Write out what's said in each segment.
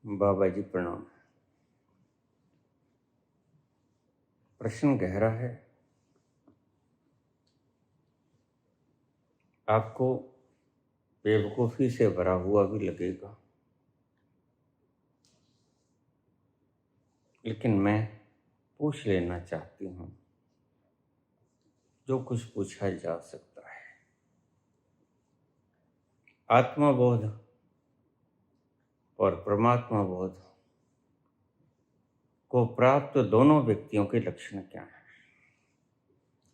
बाबा जी प्रणाम। प्रश्न गहरा है। आपको बेवकूफ़ी से भरा हुआ भी लगेगा, लेकिन मैं पूछ लेना चाहती हूँ जो कुछ पूछा जा सकता है। आत्मबोध और परमात्मा बोध को प्राप्त दोनों व्यक्तियों के लक्षण क्या हैं,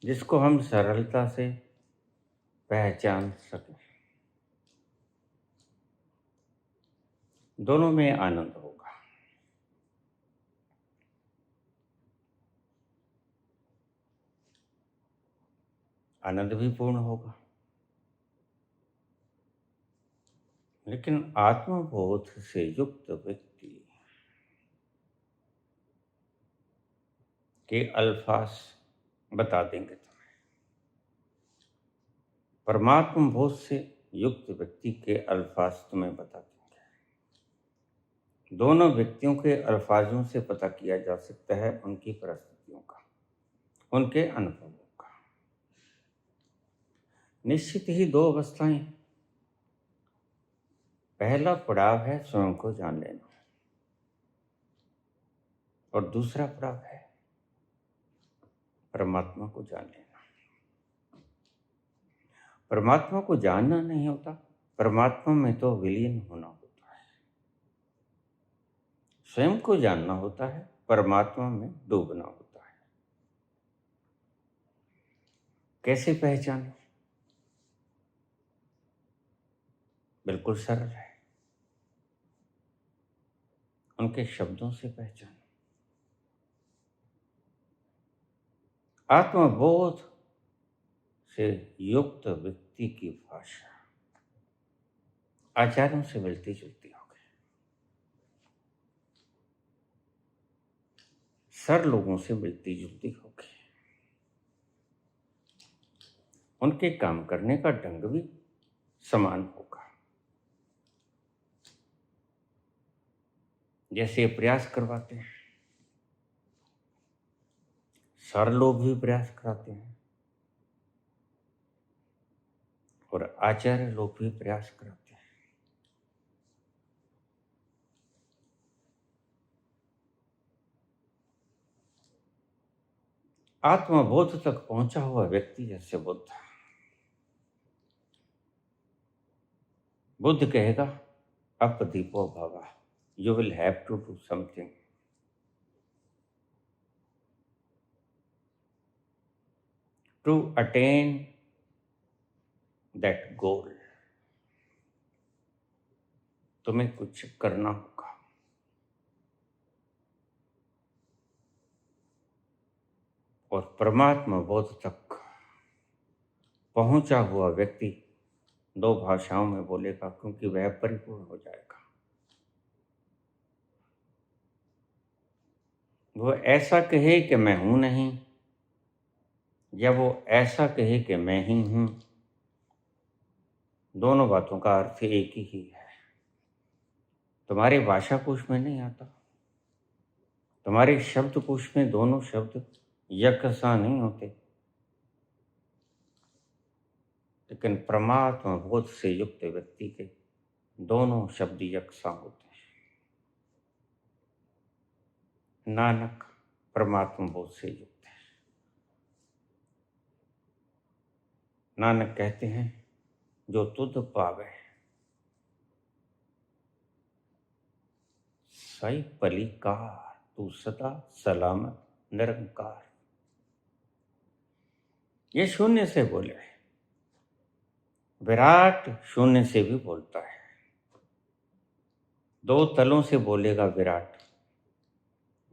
जिसको हम सरलता से पहचान सकें। दोनों में आनंद होगा। आनंद भी पूर्ण होगा, लेकिन आत्मबोध से युक्त व्यक्ति के अल्फाज बता देंगे तुम्हें। परमात्मा बोध से युक्त व्यक्ति के अल्फाज तुम्हें बता देंगे। दोनों व्यक्तियों के अल्फाजों से पता किया जा सकता है उनकी परिस्थितियों का, उनके अनुभवों का। निश्चित ही दो अवस्थाएं। पहला पड़ाव है स्वयं को जान लेना, और दूसरा पड़ाव है परमात्मा को जान लेना। परमात्मा को जानना नहीं होता, परमात्मा में तो विलीन होना होता है। स्वयं को जानना होता है, परमात्मा में डूबना होता है। कैसे पहचाने? बिल्कुल सरल है, उनके शब्दों से पहचाने। आत्मबोध से युक्त व्यक्ति की भाषा आचार्यों से मिलती जुलती होगी। सर लोगों से मिलती जुलती होगी। उनके काम करने का ढंग भी समान होगा। जैसे प्रयास करवाते हैं, सर लोग भी प्रयास कराते हैं और आचार्य लोग भी प्रयास कराते हैं। आत्मबोध तक पहुंचा हुआ व्यक्ति जैसे बुद्ध कहेगा, अपदीपो भव, you will have to do something. To attain that goal, तुम्हें कुछ करना होगा। और परमात्मा बोध तक पहुंचा हुआ व्यक्ति दो भाषाओं में बोलेगा, क्योंकि वह परिपूर्ण हो जाएगा। वो ऐसा कहे कि मैं हूं नहीं, या वो ऐसा कहे कि मैं ही हूं, दोनों बातों का अर्थ एक ही है। तुम्हारे भाषा कोश में नहीं आता, तुम्हारे शब्द कोश में दोनों शब्द यकसा नहीं होते, लेकिन परमात्मा बोध से युक्त व्यक्ति के दोनों शब्द यकसा होते हैं। नानक परमात्मा बोध से युक्त है। नानक कहते हैं, जो तुध पावे सई पलिकार, तू सदा सलामत निरंकार। ये शून्य से बोले। विराट शून्य से भी बोलता है। दो तलों से बोलेगा विराट,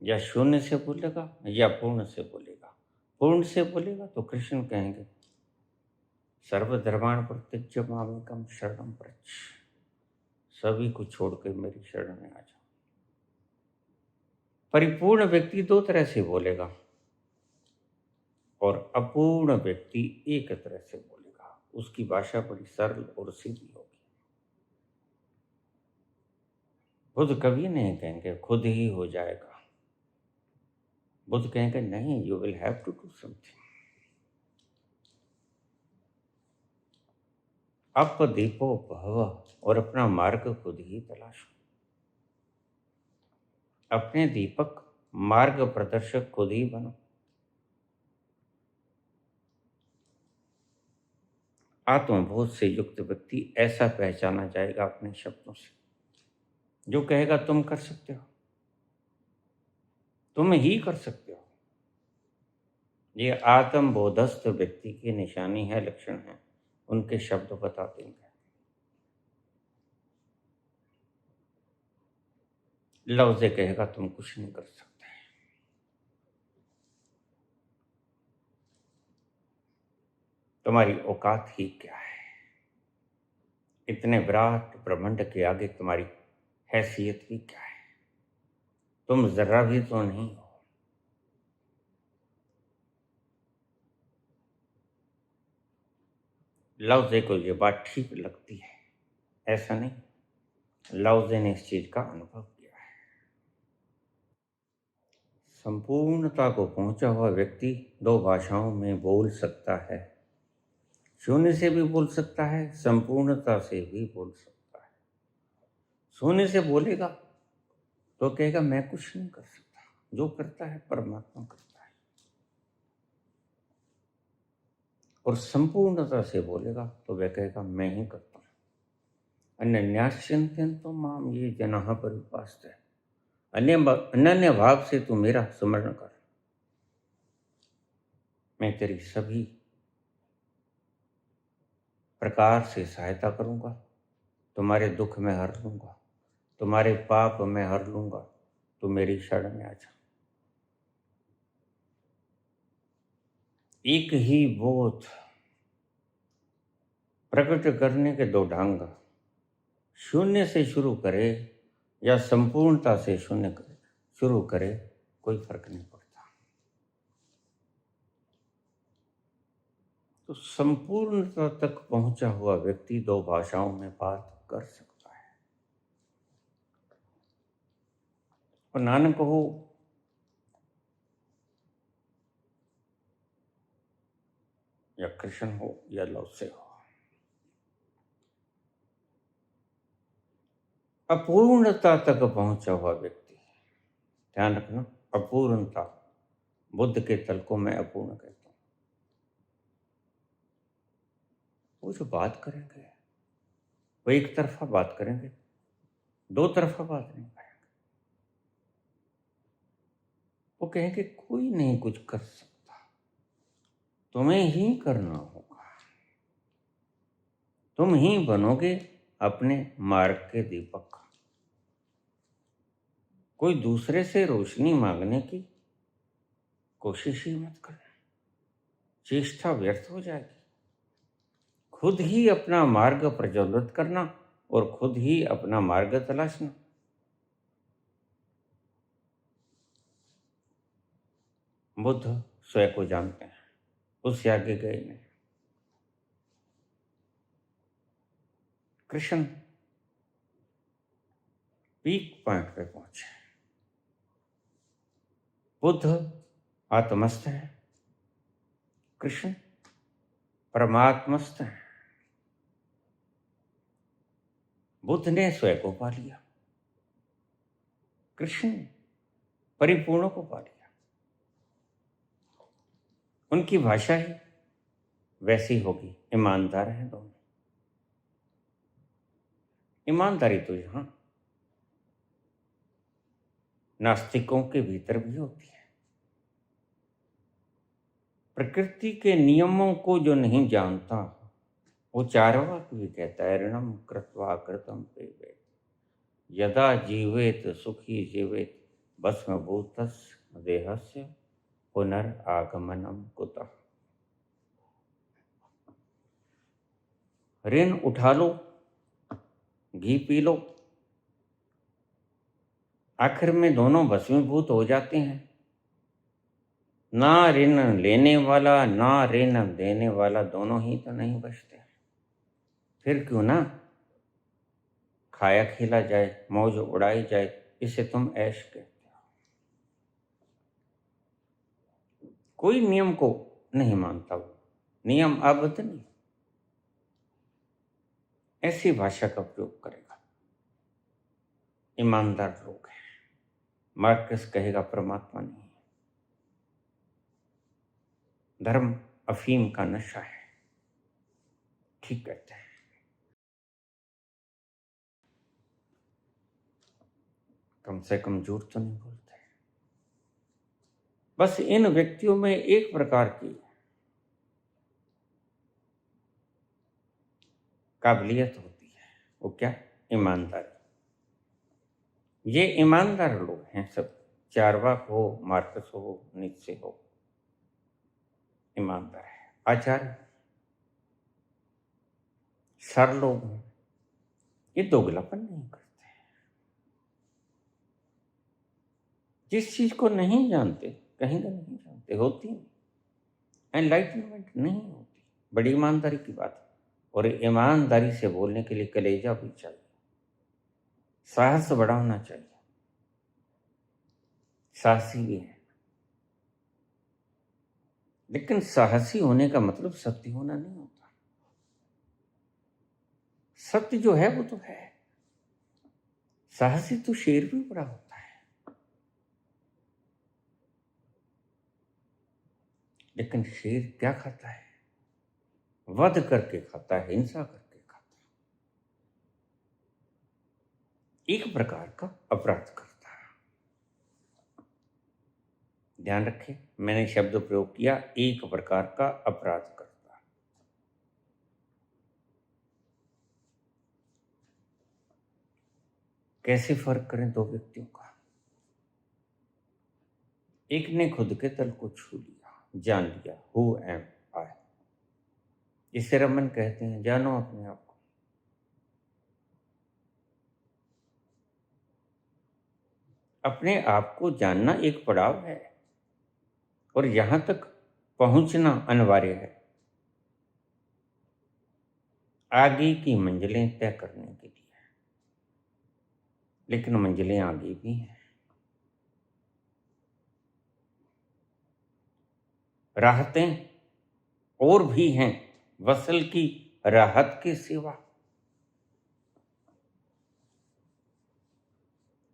या शून्य से बोलेगा या पूर्ण से बोलेगा। पूर्ण से बोलेगा तो कृष्ण कहेंगे, सर्वधर्माण परित्यज्य मामेकं शरणं व्रज, सभी को छोड़कर मेरी शरण में आ जाओ। परिपूर्ण व्यक्ति दो तरह से बोलेगा, और अपूर्ण व्यक्ति एक तरह से बोलेगा। उसकी भाषा बड़ी सरल और सीधी होगी। खुद कभी नहीं कहेंगे खुद ही हो जाएगा। बुद्ध कहेंगे नहीं, you will have to do something. अप दीपो भव, और अपना मार्ग खुद ही तलाशो। अपने दीपक मार्ग प्रदर्शक खुद ही बनो। आत्मबोध से युक्त व्यक्ति ऐसा पहचाना जाएगा अपने शब्दों से, जो कहेगा तुम कर सकते हो, तुम ही कर सकते हो। ये आत्मबोधस्थ व्यक्ति की निशानी है, लक्षण है, उनके शब्द बता देंगे। लफ्ज़ कहेगा तुम कुछ नहीं कर सकते। तुम्हारी औकात ही क्या है? इतने विराट ब्रह्मांड के आगे तुम्हारी हैसियत भी क्या है? तुम जरा भी तो नहीं हो। लफ्ज़ को ये बात ठीक लगती है, ऐसा नहीं। लफ्ज़ ने इस चीज का अनुभव किया है। संपूर्णता को पहुंचा हुआ व्यक्ति दो भाषाओं में बोल सकता है। शून्य से भी बोल सकता है, संपूर्णता से भी बोल सकता है। शून्य से बोलेगा तो कहेगा मैं कुछ नहीं कर सकता, जो करता है परमात्मा करता है। और संपूर्णता से बोलेगा तो वह कहेगा मैं ही करता हूँ। अनन्याश्चिंतयन्तो माम ये जनाः पर्युपासते, अनन्य भाव से तू मेरा स्मरण कर, मैं तेरी सभी प्रकार से सहायता करूंगा। तुम्हारे दुख में हर लूंगा, तुम्हारे पाप में हर लूंगा, तू मेरी शरण में आ जा। एक ही बोध प्रकट करने के दो ढंग, शून्य से शुरू करे या संपूर्णता से शून्य करे शुरू करे, कोई फर्क नहीं पड़ता। तो संपूर्णता तक पहुंचा हुआ व्यक्ति दो भाषाओं में बात कर सकता है। और नानक हो या कृष्ण हो या लौसे हो, अपूर्णता तक पहुंचा हुआ व्यक्ति, ध्यान रखना, अपूर्णता, बुद्ध के तल को मैं अपूर्ण कहता हूं। वो जो बात करेंगे वो एक तरफा बात करेंगे, दो तरफा बात नहीं करेंगे। वो कहेंगे कोई नहीं कुछ कर सकता, तुम्हें ही करना होगा, तुम ही बनोगे अपने मार्ग के दीपक। कोई दूसरे से रोशनी मांगने की कोशिश ही मत करना, चेष्टा व्यर्थ हो जाएगी। खुद ही अपना मार्ग प्रज्वलित करना और खुद ही अपना मार्ग तलाशना। बुद्ध स्वयं को जानते हैं, उससे आगे गए नहीं। कृष्ण पीक पॉइंट पे पहुंचे। बुद्ध आत्मस्थ है, कृष्ण परमात्मस्थ है। बुद्ध ने स्वयं को पा लिया, कृष्ण परिपूर्ण को पा लिया। उनकी भाषा ही वैसी होगी, ईमानदार हैं दोनों। ईमानदारी तो यहां नास्तिकों के भीतर भी होती है। प्रकृति के नियमों को जो नहीं जानता, वो चार्वाक भी कहता है, ऋणम कृत्वा कृतम पेवेत, यदा जीवेत सुखी जीवेत, भस्मभूतस्य देहस्य पुनर्आगमनम कुतः। ऋण उठा लो, घी पी लो, आखिर में दोनों भस्मीभूत हो जाते हैं। ना ऋण लेने वाला ना ऋण देने वाला, दोनों ही तो नहीं बचते। फिर क्यों ना खाया खेला जाए, मौज उड़ाई जाए, इसे तुम ऐश कहते हो। कोई नियम को नहीं मानता, वो नियम आबद्ध नहीं, ऐसी भाषा का प्रयोग करेगा। ईमानदार लोग हैं। मार्कस कहेगा परमात्मा नहीं है। धर्म अफीम का नशा है, ठीक कहते हैं। कम से कम झूठ तो नहीं बोलते। बस इन व्यक्तियों में एक प्रकार की काबिलियत होती है, वो क्या? ईमानदारी। ये ईमानदार लोग हैं सब, चार्वाक हो, मार्कस हो, नीत्शे हो, ईमानदार है। आचार्य सर लोग हैं, ये दोगलापन नहीं करते। जिस चीज को नहीं जानते, कहीं का नहीं जानते, होती नहीं, एनलाइटनमेंट नहीं होती। बड़ी ईमानदारी की बात है। और ईमानदारी से बोलने के लिए कलेजा भी चाहिए, साहस बड़ा होना चाहिए। साहसी भी है, लेकिन साहसी होने का मतलब सत्य होना नहीं होता। सत्य जो है वो तो है। साहसी तो शेर भी बड़ा होता है, लेकिन शेर क्या खाता है? वध करके खाता है, हिंसा करके खाता है, एक प्रकार का अपराध करता है। ध्यान रखें, मैंने शब्द प्रयोग किया, एक प्रकार का अपराध करता है। कैसे फर्क करें दो व्यक्तियों का? एक ने खुद के तल को छू लिया, जान लिया, हु एम आई। जिसे रमन कहते हैं, जानो अपने आप को। अपने आप को जानना एक पड़ाव है, और यहां तक पहुंचना अनिवार्य है आगे की मंजिलें तय करने के लिए। लेकिन मंजिलें आगे भी हैं, राहतें और भी हैं, वसल की राहत के सिवा।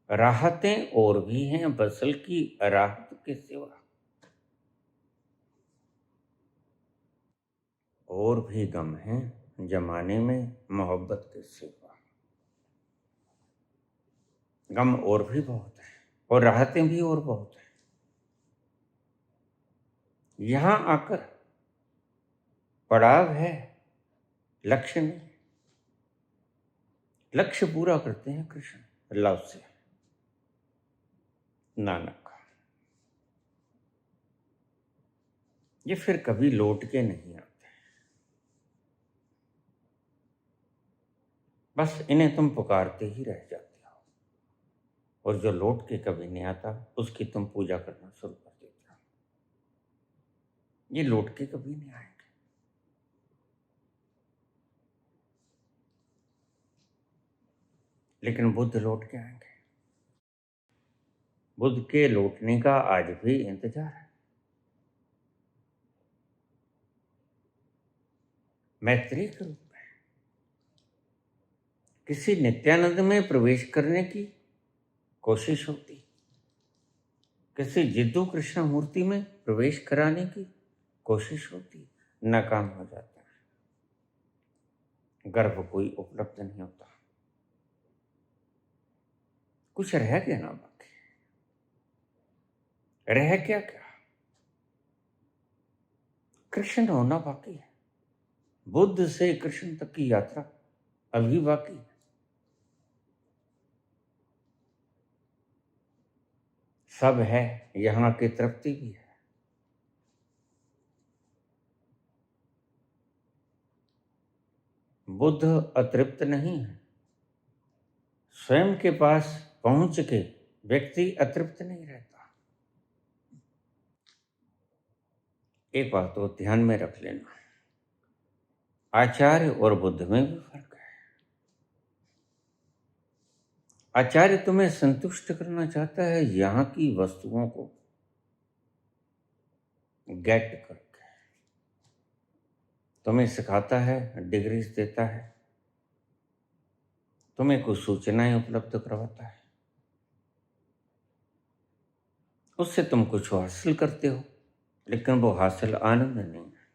राहतें और भी हैं, वसल की राहत के सिवा। और भी गम हैं जमाने में मोहब्बत के सिवा। गम और भी बहुत है, और राहतें भी और बहुत हैं। यहां आकर पड़ाव है, लक्ष्य नहीं। लक्ष्य पूरा करते हैं कृष्ण लव से, नानक। ये फिर कभी लौट के नहीं आते, बस इन्हें तुम पुकारते ही रह जाते हो, और जो लौट के कभी नहीं आता उसकी तुम पूजा करना शुरू कर देते हो। ये लौट के कभी नहीं आएंगे। लेकिन बुद्ध लौट के आएंगे। बुद्ध के लौटने का आज भी इंतजार है। मैत्री के रूप में किसी नित्यानंद में प्रवेश करने की कोशिश होती, किसी जिद्दू कृष्ण मूर्ति में प्रवेश कराने की कोशिश होती, नाकाम हो जाता है। गर्भ कोई उपलब्ध नहीं होता। कुछ रह गया ना बाकी, रह क्या क्या, कृष्ण होना बाकी है। बुद्ध से कृष्ण तक की यात्रा अभी बाकी है। सब है, यहां की तृप्ति भी है। बुद्ध अतृप्त नहीं है। स्वयं के पास पहुंच के व्यक्ति अतृप्त नहीं रहता। एक बात तो ध्यान में रख लेना, आचार्य और बुद्ध में भी फर्क है। आचार्य तुम्हें संतुष्ट करना चाहता है यहाँ की वस्तुओं को गेट करके। तुम्हें सिखाता है, डिग्रीज देता है, तुम्हें कुछ सूचनाएं उपलब्ध करवाता है, उससे तुम कुछ हासिल करते हो, लेकिन वो हासिल आनंद नहीं है।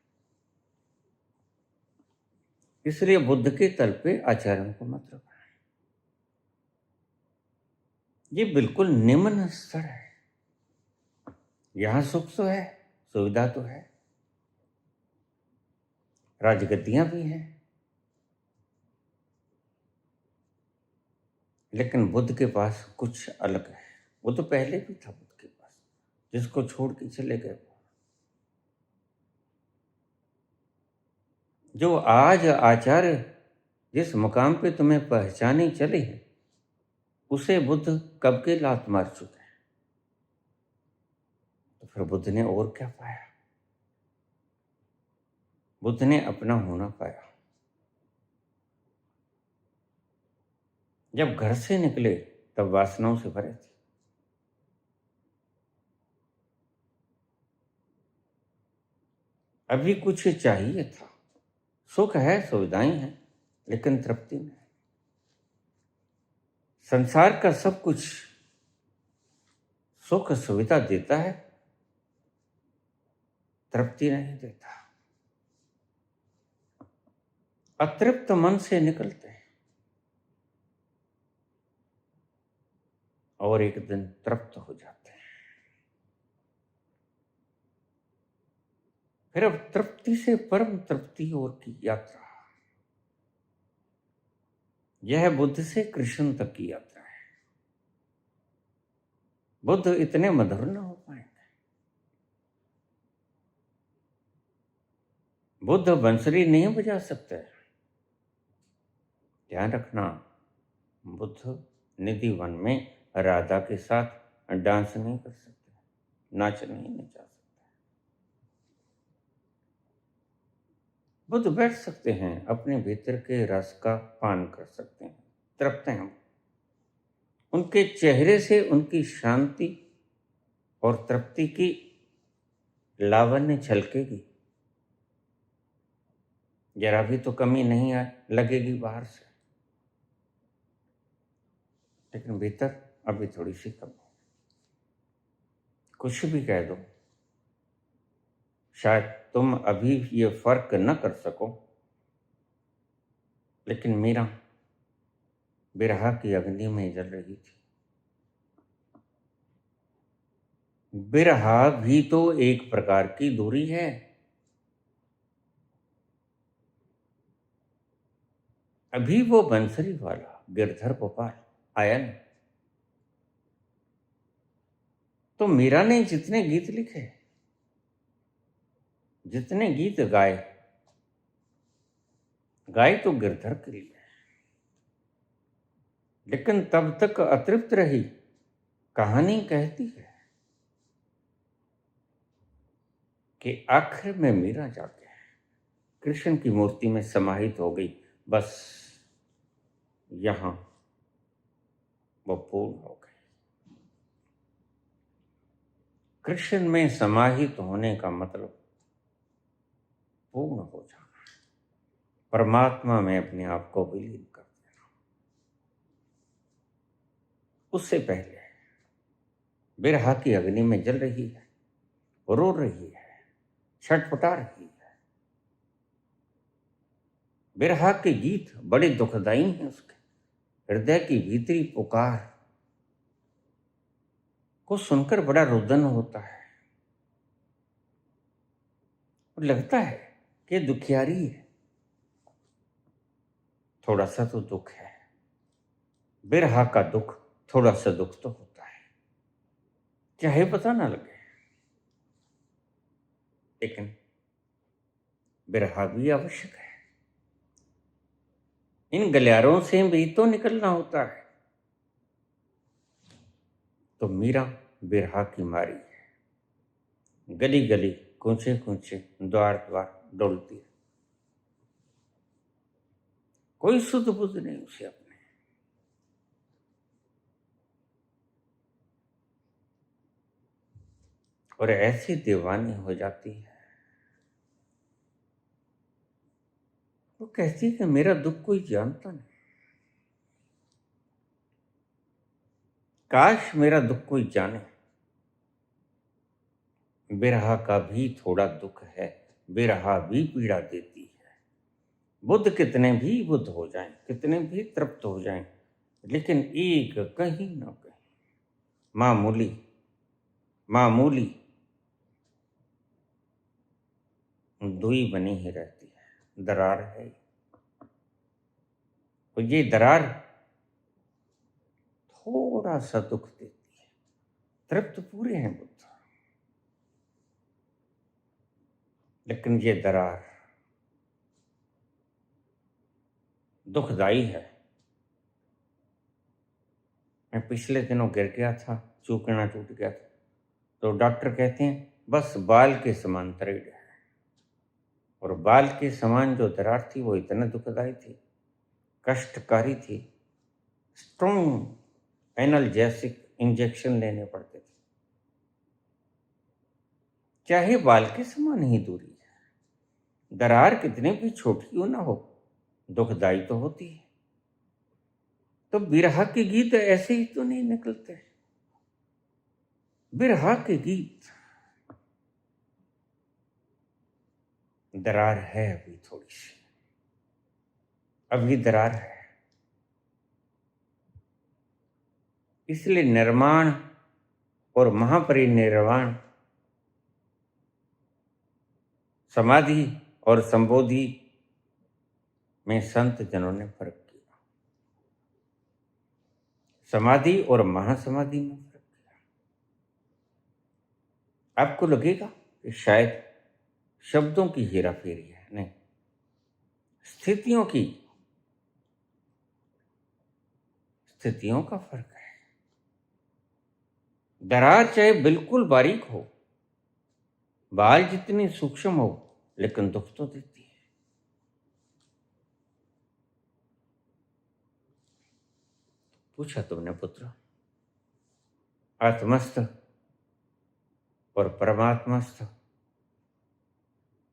इसलिए बुद्ध के तल पे आचार्यों को मत रखना। ये बिल्कुल निम्न स्तर है। यहां सुख तो है, सुविधा तो है, राजगद्दियां भी हैं, लेकिन बुद्ध के पास कुछ अलग है। वो तो पहले भी था बुद्ध के पास, जिसको छोड़ के चले गए। जो आज आचार्य जिस मुकाम पे तुम्हें पहचाने चले हैं, उसे बुद्ध कब के लात मार चुके हैं। तो फिर बुद्ध ने और क्या पाया? बुद्ध ने अपना होना पाया। जब घर से निकले तब वासनाओं से भरे थे। अभी कुछ चाहिए था, सुख है, सुविधाएं हैं, लेकिन तृप्ति नहीं। संसार का सब कुछ सुख सुविधा देता है, तृप्ति नहीं देता। अतृप्त मन से निकलते हैं और एक दिन तृप्त हो जाते हैं। फिर अब तृप्ति से परम तृप्ति और की यात्रा। यह बुद्ध से कृष्ण तक की यात्रा है। बुद्ध इतने मधुर न हो पाएंगे। बुद्ध बंसुरी नहीं बजा सकते। ध्यान रखना, बुद्ध निधि वन में राधा के साथ डांस नहीं कर सकते, नाच नहीं नचा सकते। बुद्ध बैठ सकते हैं, अपने भीतर के रस का पान कर सकते हैं, तृप्त हैं। उनके चेहरे से उनकी शांति और तृप्ति की लावण्य झलकेगी। जरा भी तो कमी नहीं लगेगी बाहर से, लेकिन भीतर अभी थोड़ी सी कमी। कुछ भी कह दो, शायद तुम अभी ये फर्क न कर सको, लेकिन मीरा बिरहा की अग्नि में जल रही थी। बिरहा भी तो एक प्रकार की दूरी है। अभी वो बंसरी वाला गिरधर गोपाल आया नहीं। तो मीरा ने जितने गीत लिखे, जितने गीत गाए तो गिरधर के लिए, लेकिन तब तक अतृप्त रही। कहानी कहती है कि आखिर में मीरा जाके कृष्ण की मूर्ति में समाहित हो गई। बस यहां वो पूर्ण हो गई। कृष्ण में समाहित होने का मतलब पूर्ण हो जाना, परमात्मा में अपने आप को विलीन कर देना। उससे पहले बिरहा की अग्नि में जल रही है, रो रही है, छटपटा रही है। बिरहा के गीत बड़े दुखदायी हैं। उसके हृदय की भीतरी पुकार को सुनकर बड़ा रुदन होता है। और लगता है कि दुखियारी है। थोड़ा सा तो दुख है। बिरहा का दुख थोड़ा सा दुख तो होता है, चाहे पता ना लगे, लेकिन बिरहा भी आवश्यक है। इन गलियारों से भी तो निकलना होता है। तो मीरा बिरहा की मारी है, गली गली कूचे कूचे द्वार द्वार डोलती है। कोई सुध बुध नहीं उसे अपने। और ऐसी दीवानी हो जाती है, वो कहती है कि मेरा दुख कोई जानता नहीं, काश मेरा दुख कोई जाने। बिरहा का भी थोड़ा दुख है, बिरहा भी पीड़ा देती है। बुद्ध कितने भी बुद्ध हो जाएं, कितने भी तृप्त हो जाएं, लेकिन एक कहीं ना कहीं मामूली मामूली दुई बनी ही रहती है, दरार है। तो ये दरार थोड़ा सा दुख देती है। तृप्त पूरे हैं बुद्ध, लेकिन ये दरार दुखदाई है। मैं पिछले दिनों गिर गया था, चूकना टूट गया था, तो डॉक्टर कहते हैं बस बाल के समान तरेड़ है। और बाल के समान जो दरार थी वो इतना दुखदाई थी, कष्टकारी थी, स्ट्रॉन्ग एनाल्जेसिक इंजेक्शन लेने पड़ते थे। चाहे बाल के समान ही दूरी है, दरार कितने भी छोटी क्यों ना हो, दुखदाई तो होती है। तो बिरहा के गीत ऐसे ही तो नहीं निकलते। बिरहा के गीत, दरार है अभी थोड़ी सी, अभी दरार है। इसलिए निर्माण और महापरिनिर्वाण, समाधि और संबोधि में संत जनों ने फर्क किया, समाधि और महासमाधि में फर्क किया। आपको लगेगा कि शायद शब्दों की हेराफेरी है, नहीं, स्थितियों का फर्क है। दरार चाहे बिल्कुल बारीक हो, बाल जितनी सूक्ष्म हो, लेकिन दुख तो देती है। पूछा तुमने पुत्र, आत्मस्थ और परमात्मस्थ,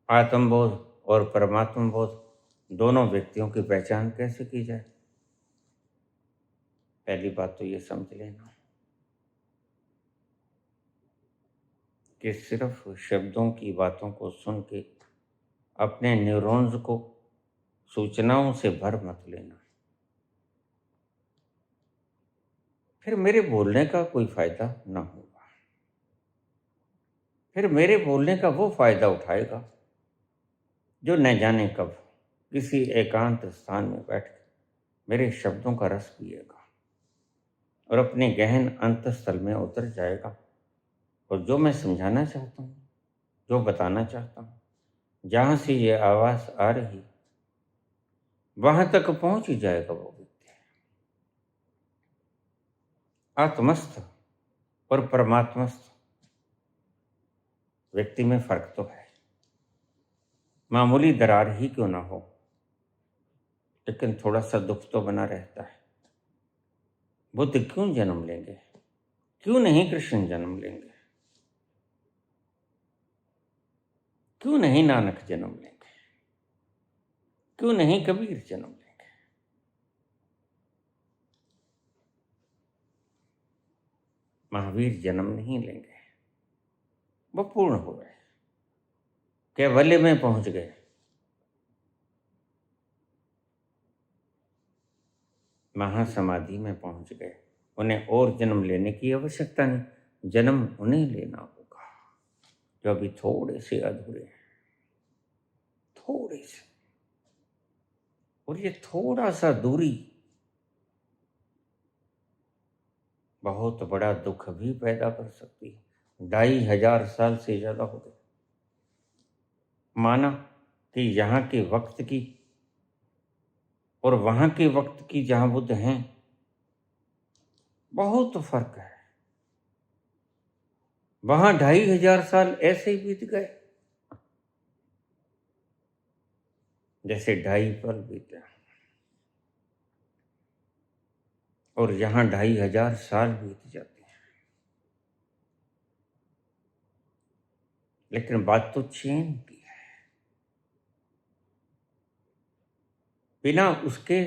आत्मबोध और परमात्म बोध दोनों व्यक्तियों की पहचान कैसे की जाए? पहली बात तो ये समझ लेना कि सिर्फ शब्दों की बातों को सुन के अपने न्यूरॉन्स को सूचनाओं से भर मत लेना, फिर मेरे बोलने का कोई फायदा ना होगा। फिर मेरे बोलने का वो फायदा उठाएगा जो न जाने कब किसी एकांत स्थान में बैठ मेरे शब्दों का रस पिएगा और अपने गहन अंतस्थल में उतर जाएगा, और जो मैं समझाना चाहता हूँ, जो बताना चाहता हूँ, जहाँ से ये आवाज़ आ रही वहाँ तक पहुँच ही जाएगा वो व्यक्ति। आत्मस्थ और परमात्मस्थ व्यक्ति में फर्क तो है। मामूली दरार ही क्यों ना हो, लेकिन थोड़ा सा दुख तो बना रहता है। बुद्ध क्यों जन्म लेंगे? क्यों नहीं कृष्ण जन्म लेंगे? क्यों नहीं नानक जन्म लेंगे? क्यों नहीं कबीर जन्म लेंगे? महावीर जन्म नहीं लेंगे, वो पूर्ण हो गए, कैवल्य में पहुंच गए। महासमाधि में पहुंच गए, उन्हें और जन्म लेने की आवश्यकता नहीं, जन्म उन्हें लेना होगा जो अभी थोड़े से अधूरे हैं, थोड़े से। और ये थोड़ा सा दूरी बहुत बड़ा दुख भी पैदा कर सकती है। 2500 साल से ज्यादा हो गए। माना कि यहाँ के वक्त की और वहाँ के वक्त की जहाँ बुद्ध हैं, बहुत फर्क है। वहाँ 2500 साल ऐसे ही बीत गए जैसे 2.5 पल बीते, और यहाँ 2500 साल बीत जाते हैं। लेकिन बात तो चैन की है। बिना उसके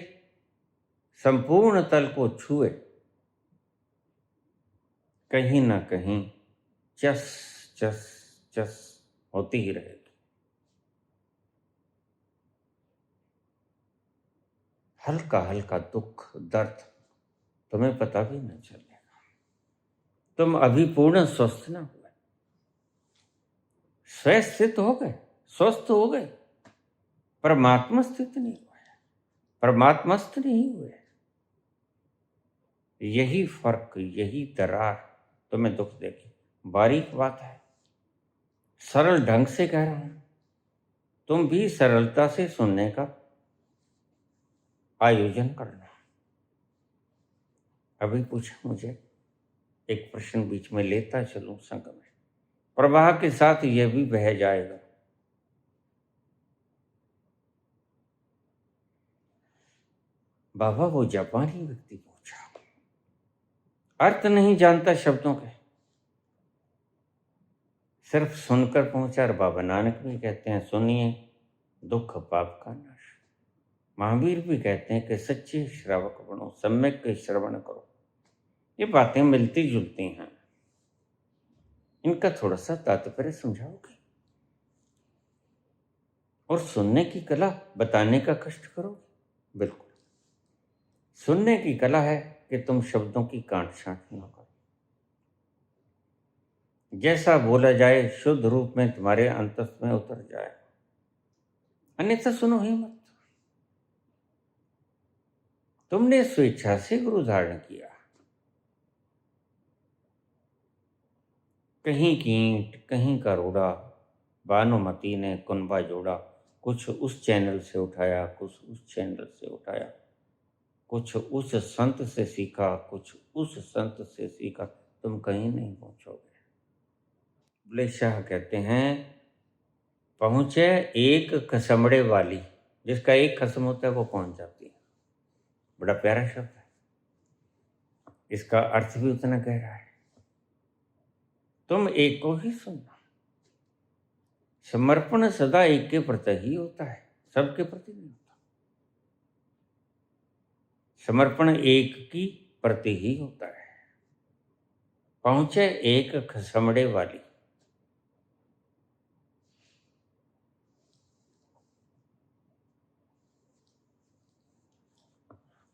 संपूर्ण तल को छुए कहीं ना कहीं चस चस चस होती ही रहेगी। हल्का हल्का दुख दर्द तुम्हें पता भी नहीं चलेगा। तुम अभी पूर्ण स्वस्थ ना हुए, स्वस्थित हो गए, स्वस्थ हो गए, परमात्मा स्थित नहीं हुए, परमात्मस्थ नहीं हुए। यही फर्क, यही दरार तुम्हें दुख देगी। बारीक बात है, सरल ढंग से कह रहा हूं, तुम भी सरलता से सुनने का आयोजन करना। अभी पूछा मुझे, एक प्रश्न बीच में लेता चलूं संग में, प्रवाह के साथ यह भी बह जाएगा। बाबा वो जापानी व्यक्ति पूछा, अर्थ नहीं जानता शब्दों के, सिर्फ सुनकर पहुंचा। और बाबा नानक भी कहते हैं, सुनिए दुख पाप का नाश। महावीर भी कहते हैं कि सच्चे श्रावक बनो, सम्यक श्रवण करो। ये बातें मिलती जुलती हैं, इनका थोड़ा सा तात्पर्य समझाओगे और सुनने की कला बताने का कष्ट करोगे। बिल्कुल, सुनने की कला है कि तुम शब्दों की काट छांट न करो। जैसा बोला जाए शुद्ध रूप में तुम्हारे अंतस में उतर जाए, अन्यथा सुनो ही मत। तुमने स्वेच्छा से गुरु धारण किया, कहीं कींट कहीं का रोड़ा, भानुमती ने कुनबा जोड़ा। कुछ उस चैनल से उठाया, कुछ उस चैनल से उठाया, कुछ उस संत से सीखा, कुछ उस संत से सीखा, तुम कहीं नहीं पहुंचोगे। बुले शाह कहते हैं, पहुंचे एक खसमड़े वाली, जिसका एक खसम होता है वो पहुंच जाती है। बड़ा प्यारा शब्द है, इसका अर्थ भी उतना गहरा है। तुम एक को ही सुनना। समर्पण सदा एक के प्रति ही होता है, सबके प्रति नहीं होता। समर्पण एक की प्रति ही होता है। पहुंचे एक खसमड़े वाली,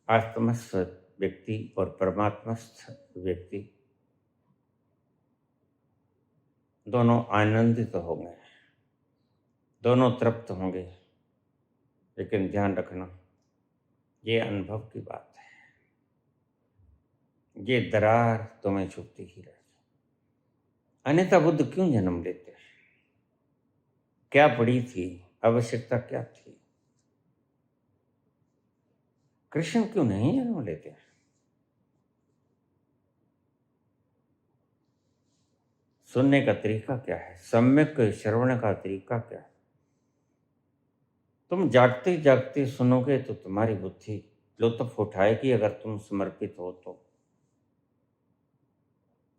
आत्मस्थ व्यक्ति और परमात्मस्थ व्यक्ति दोनों आनंदित होंगे, दोनों तृप्त होंगे। लेकिन ध्यान रखना, ये अनुभव की बात है, ये दरार तुम्हें छुपती ही रहेगी। अन्यथा बुद्ध क्यों जन्म लेते? क्या पड़ी थी, आवश्यकता क्या थी? कृष्ण क्यों नहीं जन्म लेते? सुनने का तरीका क्या है, सम्यक श्रवण का तरीका क्या है? तुम जागते जागते सुनोगे तो तुम्हारी बुद्धि लुत्फ उठाएगी, अगर तुम समर्पित हो तो।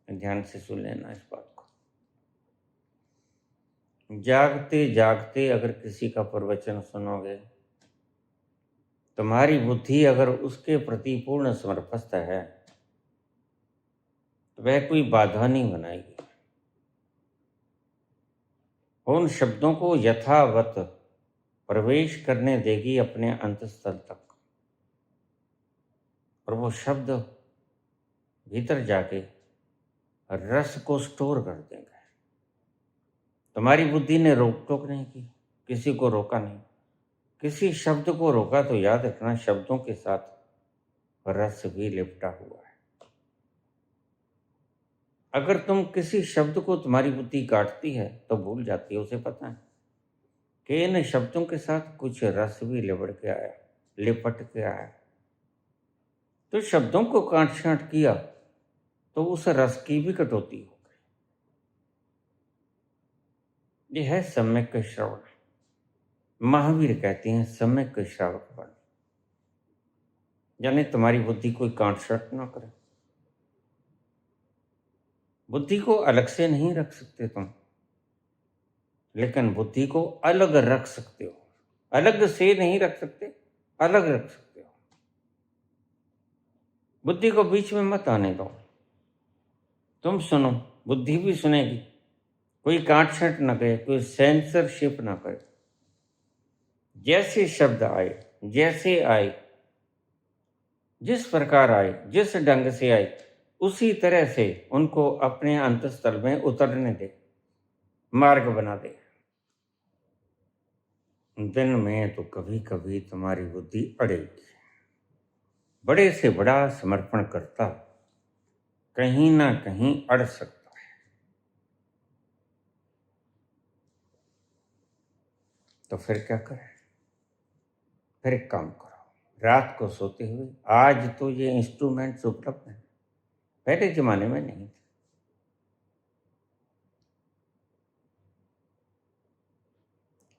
ध्यान से सुन लेना इस बात को। जागते जागते अगर किसी का प्रवचन सुनोगे, तुम्हारी बुद्धि अगर उसके प्रति पूर्ण समर्पित है तो वह कोई बाधा नहीं बनाएगी। उन शब्दों को यथावत प्रवेश करने देगी अपने अंतस्थल तक, और वो शब्द भीतर जाके रस को स्टोर कर देंगे। तुम्हारी बुद्धि ने रोक टोक नहीं की, किसी को रोका नहीं। किसी शब्द को रोका तो याद रखना, शब्दों के साथ रस भी लिपटा हुआ है। अगर तुम किसी शब्द को, तुम्हारी बुद्धि काटती है तो भूल जाती है, उसे पता है कि इन शब्दों के साथ कुछ रस भी लिपट के आया, लिपट के आया। तो शब्दों को काट छांट किया तो उस रस की भी कटौती हो गई। यह है सम्यक श्रवण। महावीर कहते हैं सम्यक श्रावक बन, यानी तुम्हारी बुद्धि कोई काट छांट ना करे। बुद्धि को अलग से नहीं रख सकते तुम, लेकिन बुद्धि को अलग रख सकते हो। अलग से नहीं रख सकते, अलग रख सकते हो। बुद्धि को बीच में मत आने दो। तुम सुनो, बुद्धि भी सुनेगी। कोई काट छांट न करे, कोई सेंसरशिप ना करे। जैसे शब्द आए, जैसे आए, जिस प्रकार आए, जिस ढंग से आए, उसी तरह से उनको अपने अंतःस्थल में उतरने दे, मार्ग बना दे। दिन में तो कभी कभी तुम्हारी बुद्धि अड़ेगी। बड़े से बड़ा समर्पण करता कहीं ना कहीं अड़ सकता है। तो फिर क्या करें? फिर एक काम करो, रात को सोते हुए, आज तो ये इंस्ट्रूमेंट्स उपलब्ध हैं, पहले जमाने में नहीं थे।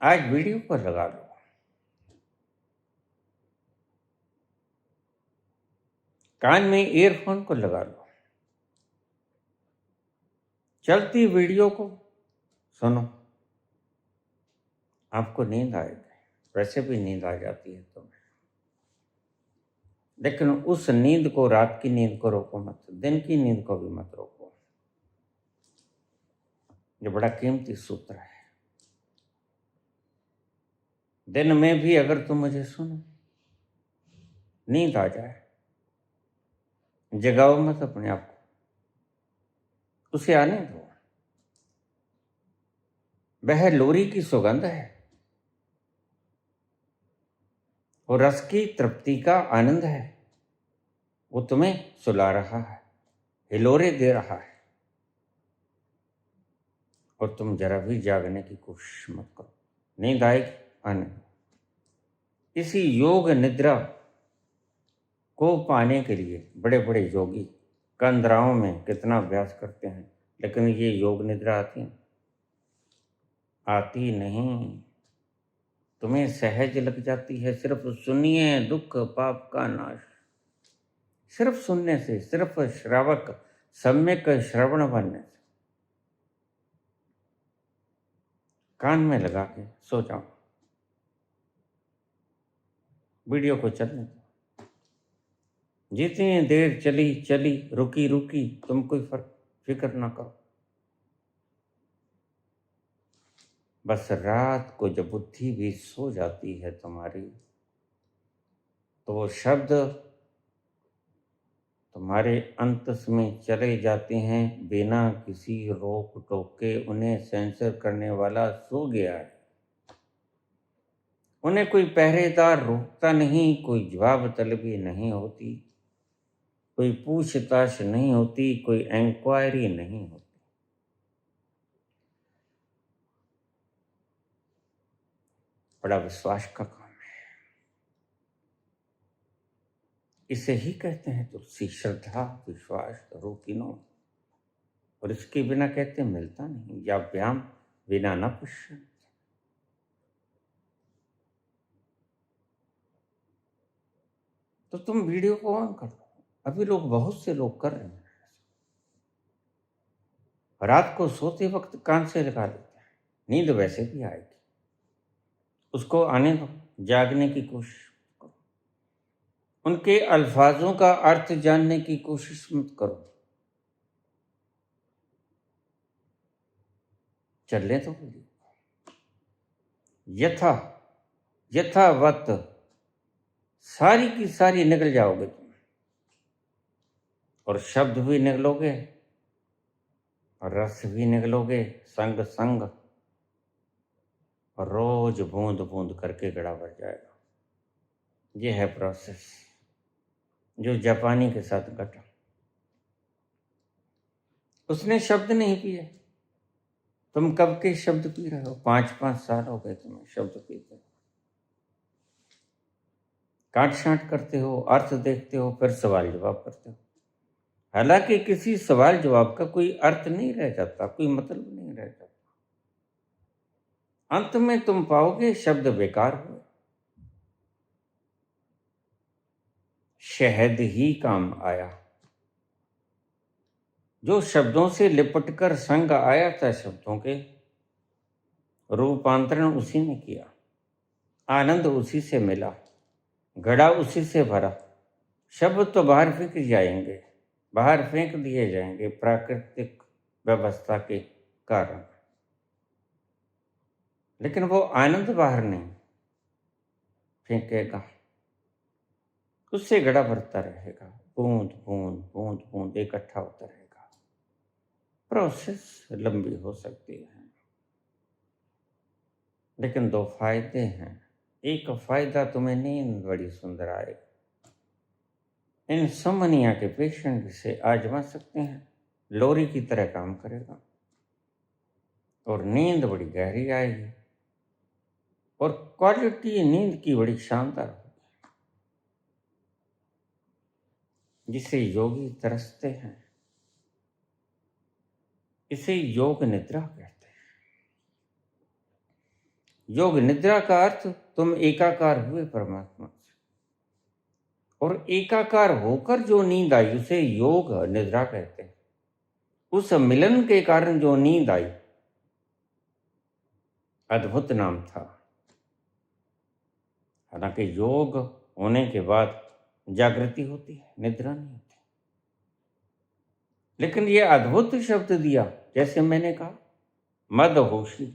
आज वीडियो पर लगा लो, कान में ईयरफोन को लगा लो, चलती वीडियो को सुनो, आपको नींद आएगी। वैसे भी नींद आ जाती है तुम्हें, लेकिन उस नींद को, रात की नींद को रोको मत, दिन की नींद को भी मत रोको। ये बड़ा कीमती सूत्र है। दिन में भी अगर तुम मुझे सुनो, नींद आ जाए, जगाओ मत अपने आप को, उसे आने दो। वह लोरी की सुगंध है और रस की तृप्ति का आनंद है। वो तुम्हें सुला रहा है, हिलोरे दे रहा है, और तुम जरा भी जागने की कोशिश मत करो। नींद आएगी, आने दो। इसी योग निद्रा को पाने के लिए बड़े बड़े योगी कंदराओं में कितना अभ्यास करते हैं, लेकिन ये योग निद्रा आती नहीं। तुम्हें सहज लग जाती है। सिर्फ सुनिए, दुख पाप का नाश। सिर्फ सुनने से, सिर्फ श्रावक सम्यक श्रवण बनने से, कान में लगा के सो जाओ। वीडियो को चलने दो। जितनी देर चली चली, रुकी रुकी, तुम कोई फिक्र ना करो। बस रात को जब बुद्धि भी सो जाती है तुम्हारी, तो वो शब्द तुम्हारे अंतस में चले जाते हैं बिना किसी रोक टोक के। उन्हें सेंसर करने वाला सो गया है। उन्हें कोई पहरेदार रोकता नहीं, कोई जवाब तलबी नहीं होती, कोई पूछताछ नहीं होती, कोई इंक्वायरी नहीं होती। बड़ा विश्वास का काम है। इसे ही कहते हैं तुलसी, श्रद्धा विश्वास रूपिनो। और इसके बिना कहते मिलता नहीं, या व्यायाम बिना न पुष्य। तो तुम वीडियो को ऑन कर लो। अभी लोग, बहुत से लोग कर रहे हैं। रात को सोते वक्त कान से लगा लेते हैं। नींद वैसे भी आएगी, उसको आने दो, जागने की कोशिश करो। उनके अल्फाजों का अर्थ जानने की कोशिश मत करो। चलने तो यथावत सारी की सारी निकल जाओगे तुम, और शब्द भी निकलोगे और रस भी निकलोगे संग संग, और रोज बूंद बूंद करके गड़ा भर जाएगा। ये है प्रोसेस जो जापानी के साथ घटा। उसने शब्द नहीं पिए, तुम कब के शब्द पी रहे हो? 5-5 साल हो गए तुम्हें शब्द पीते। काट छांट करते हो, अर्थ देखते हो, फिर सवाल जवाब करते हो। हालांकि किसी सवाल जवाब का कोई अर्थ नहीं रह जाता, कोई मतलब नहीं रह जाता। अंत में तुम पाओगे शब्द बेकार हुए, शहद ही काम आया। जो शब्दों से लिपटकर संग आया था शब्दों के, रूपांतरण उसी ने किया, आनंद उसी से मिला, घड़ा उसी से भरा। शब्द तो बाहर फेंक जाएंगे, बाहर फेंक दिए जाएंगे प्राकृतिक व्यवस्था के कारण, लेकिन वो आनंद बाहर नहीं फेंकेगा, उससे घड़ा भरता रहेगा, बूंद बूंद बूंद बूंद इकट्ठा होता रहेगा। प्रोसेस लंबी हो सकती है, लेकिन दो फायदे हैं। एक फायदा तुम्हें नींद बड़ी सुंदर आएगी, इंसोम्निया के पेशेंट इसे आजमा सकते हैं, लोरी की तरह काम करेगा और नींद बड़ी गहरी आएगी और क्वालिटी नींद की बड़ी शानदार होगी, जिसे योगी तरसते हैं। इसे योग निद्रा कहते हैं। योग निद्रा का अर्थ तुम एकाकार हुए परमात्मा से, और एकाकार होकर जो नींद आई उसे योग निद्रा कहते हैं। उस मिलन के कारण जो नींद आई, अद्भुत नाम था। हालांकि योग होने के बाद जागृति होती है, निद्रा नहीं होती, लेकिन ये अद्भुत शब्द दिया। जैसे मैंने कहा मदहोशी,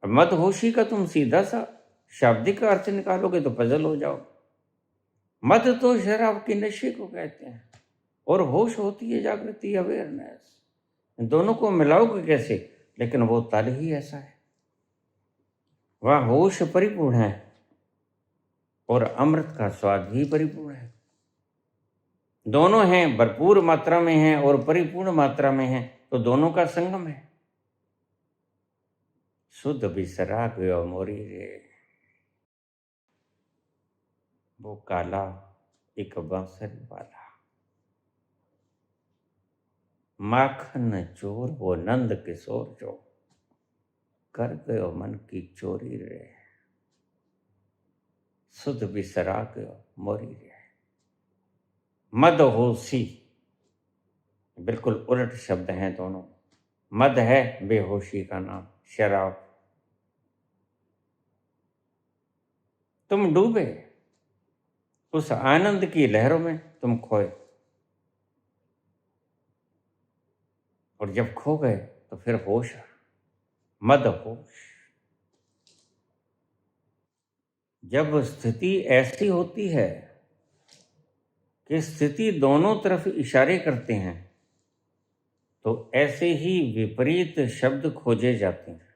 मदहोशी का तुम सीधा सा शाब्दिक अर्थ निकालोगे तो पजल हो जाओ। मद तो शराब के नशे को कहते हैं, और होश होती है जागृति, अवेयरनेस। इन दोनों को मिलाओगे कैसे? लेकिन वो तल ही ऐसा है, वह होश परिपूर्ण है और अमृत का स्वाद भी परिपूर्ण है। दोनों हैं, भरपूर मात्रा में हैं और परिपूर्ण मात्रा में हैं, तो दोनों का संगम है। शुद्ध बिसरा गयो मोरी रे, वो काला एक बांसुरी वाला, माखन चोर वो नंद किशोर जो, कर गयो मन की चोरी रे, शुद्ध बिसरा गयो मोरी रे। मदहोशी, बिल्कुल उलट शब्द हैं दोनों। मद है बेहोशी का नाम, शराब। तुम डूबे उस आनंद की लहरों में, तुम खोए, और जब खो गए तो फिर होश, मदहोश। जब स्थिति ऐसी होती है कि स्थिति दोनों तरफ इशारे करते हैं, तो ऐसे ही विपरीत शब्द खोजे जाते हैं।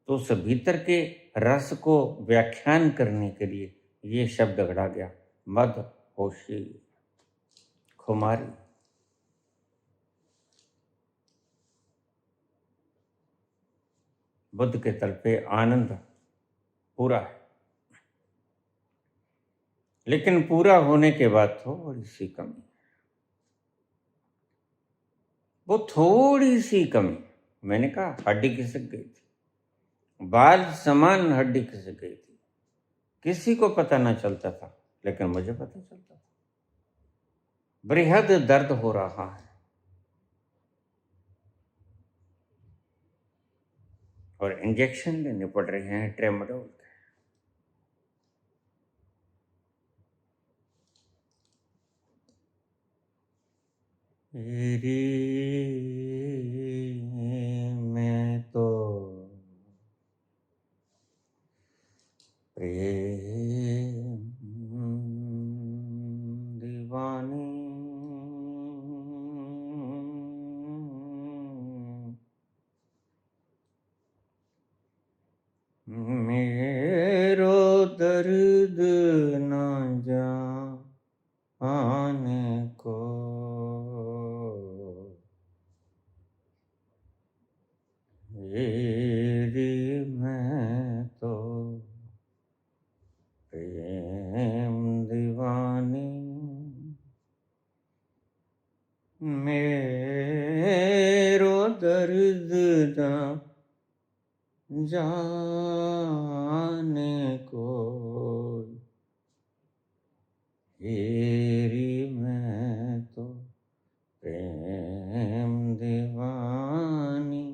तो उस भीतर के रस को व्याख्यान करने के लिए ये शब्द गढ़ा गया, मदहोशी, खुमारी। बुद्ध के तल पे आनंद पूरा है, लेकिन पूरा होने के बाद थोड़ी सी कमी, वो थोड़ी सी कमी। मैंने कहा हड्डी खिसक गई थी, बाल समान हड्डी खिसक गई थी, किसी को पता ना चलता था, लेकिन मुझे पता चलता था। बृहद दर्द हो रहा है और इंजेक्शन लेने पड़ रहे हैं ट्रेमाडोल के। तेरी मैं तो प्रेम दीवानी, मेरो दर्द ना जाने को, तेरी मैं तो प्रेम दीवानी, मेरो दर्द ना जाने को, तेरी मैं तो प्रेम दीवानी।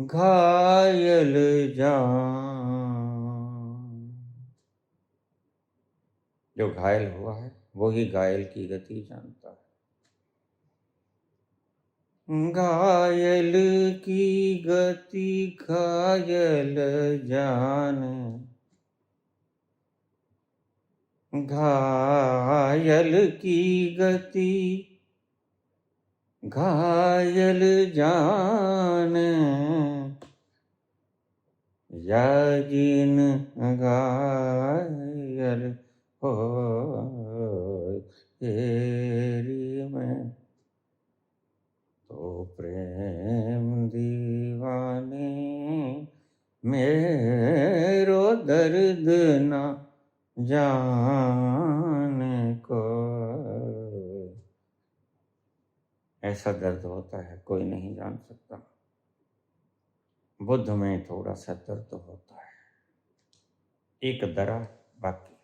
घायल जान। जो घायल हुआ है वो ही घायल की गति जानता है। घायल की गति घायल जाने, घायल की गति घायल जाने, या जिन घायल हो तेरी में तो प्रेम दीवाने मेरो दर्द ना जाने को। ऐसा दर्द होता है कोई नहीं जान सकता। बुद्ध में थोड़ा सा दर्द होता है, एक दरा बाकी है।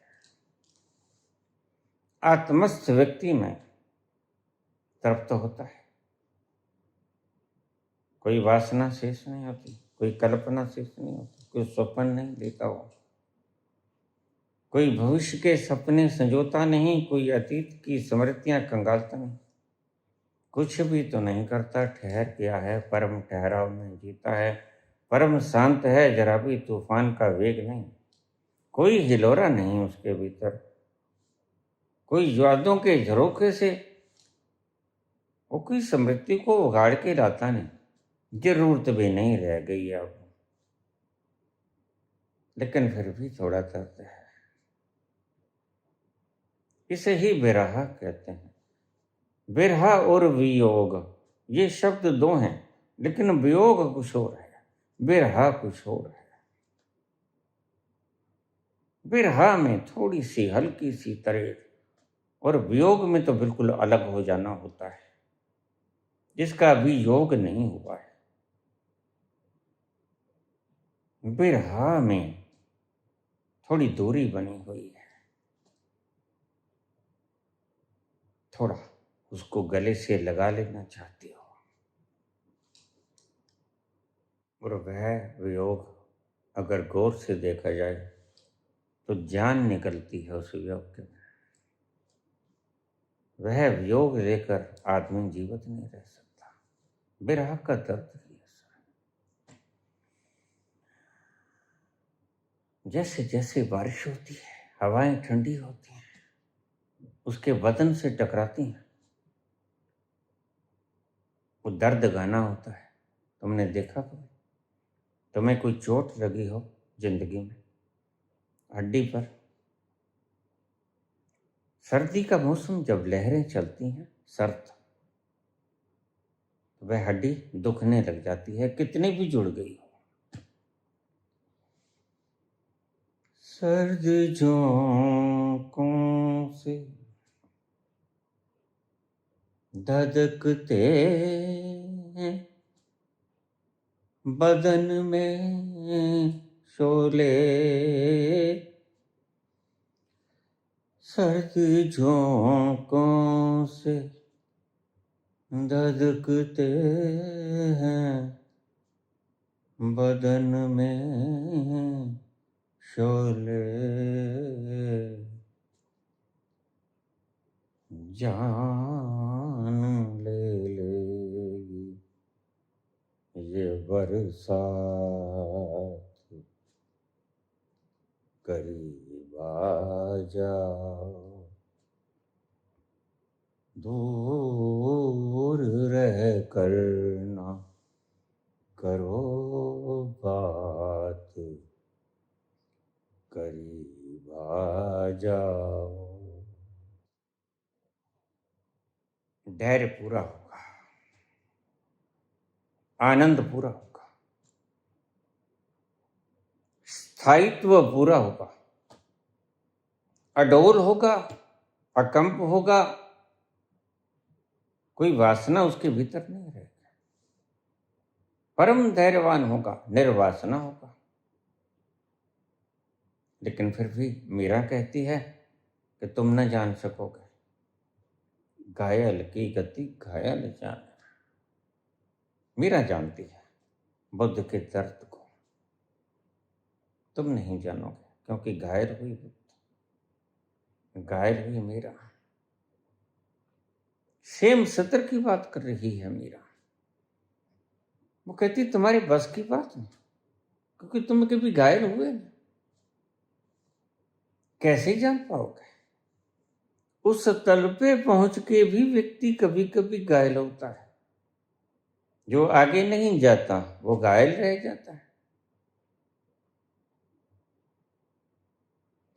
आत्मस्थ व्यक्ति में तृप्त होता है, कोई वासना शेष नहीं होती, कोई कल्पना शेष नहीं होती, कोई स्वप्न नहीं लेता हो, कोई भविष्य के सपने संजोता नहीं, कोई अतीत की स्मृतियां कंगालता नहीं, कुछ भी तो नहीं करता, ठहर गया है, परम ठहराव में जीता है, परम शांत है, जरा भी तूफान का वेग नहीं, कोई हिलोरा नहीं उसके भीतर, कोई यादों के झरोखे से वो कोई स्मृति को उगाड़ के लाता नहीं, जरूरत भी नहीं रह गई अब, लेकिन फिर भी थोड़ा दर्द है। इसे ही विरह कहते हैं। विरह और वियोग ये शब्द दो हैं, लेकिन वियोग कुछ और है, विरह कुछ और है। विरह में थोड़ी सी हल्की सी तरेड़, और वियोग में तो बिल्कुल अलग हो जाना होता है, जिसका अभी योग नहीं हुआ है। विरह में थोड़ी दूरी बनी हुई है, थोड़ा उसको गले से लगा लेना चाहती हो, और वह वियोग अगर गौर से देखा जाए तो जान निकलती है उस वियोग के। वह वियोग लेकर आदमी जीवित नहीं रह सकता। विरह का दर्द ही ऐसा है। जैसे जैसे बारिश होती है, हवाएं ठंडी होती हैं, उसके बदन से टकराती हैं, वो दर्द गाना होता है। तुमने देखा कभी? तुम्हें कोई चोट लगी हो जिंदगी में, हड्डी पर, सर्दी का मौसम जब लहरें चलती हैं सर्द, तो वह हड्डी दुखने लग जाती है, कितनी भी जुड़ गई हो। सर्द झोंकों से धधकते हैं बदन में शोले, सर्द झोंकों से धधकते हैं बदन में शोले, जान ले लेगी ये बरसात, करीब आ जाओ, दूर रह कर ना करो बात, करीब आ जाओ। धैर्य पूरा होगा, आनंद पूरा होगा, स्थायित्व पूरा होगा, अडोल होगा, अकंप होगा, कोई वासना उसके भीतर नहीं रहेगी, परम धैर्यवान होगा, निर्वासना होगा। लेकिन फिर भी मीरा कहती है कि तुम न जान सकोगे, घायल की गति घायल जाने। मीरा जानती है बुद्ध के दर्द को तुम नहीं जानोगे, क्योंकि घायल हुई बुद्ध, घायल हुई मीरा। सेम सतर की बात कर रही है मीरा। वो कहती तुम्हारे बस की बात नहीं, क्योंकि तुम कभी घायल हुए नहीं, कैसे जान पाओगे। उस तल पे पहुंच के भी व्यक्ति कभी कभी घायल होता है। जो आगे नहीं जाता वो घायल रह जाता है।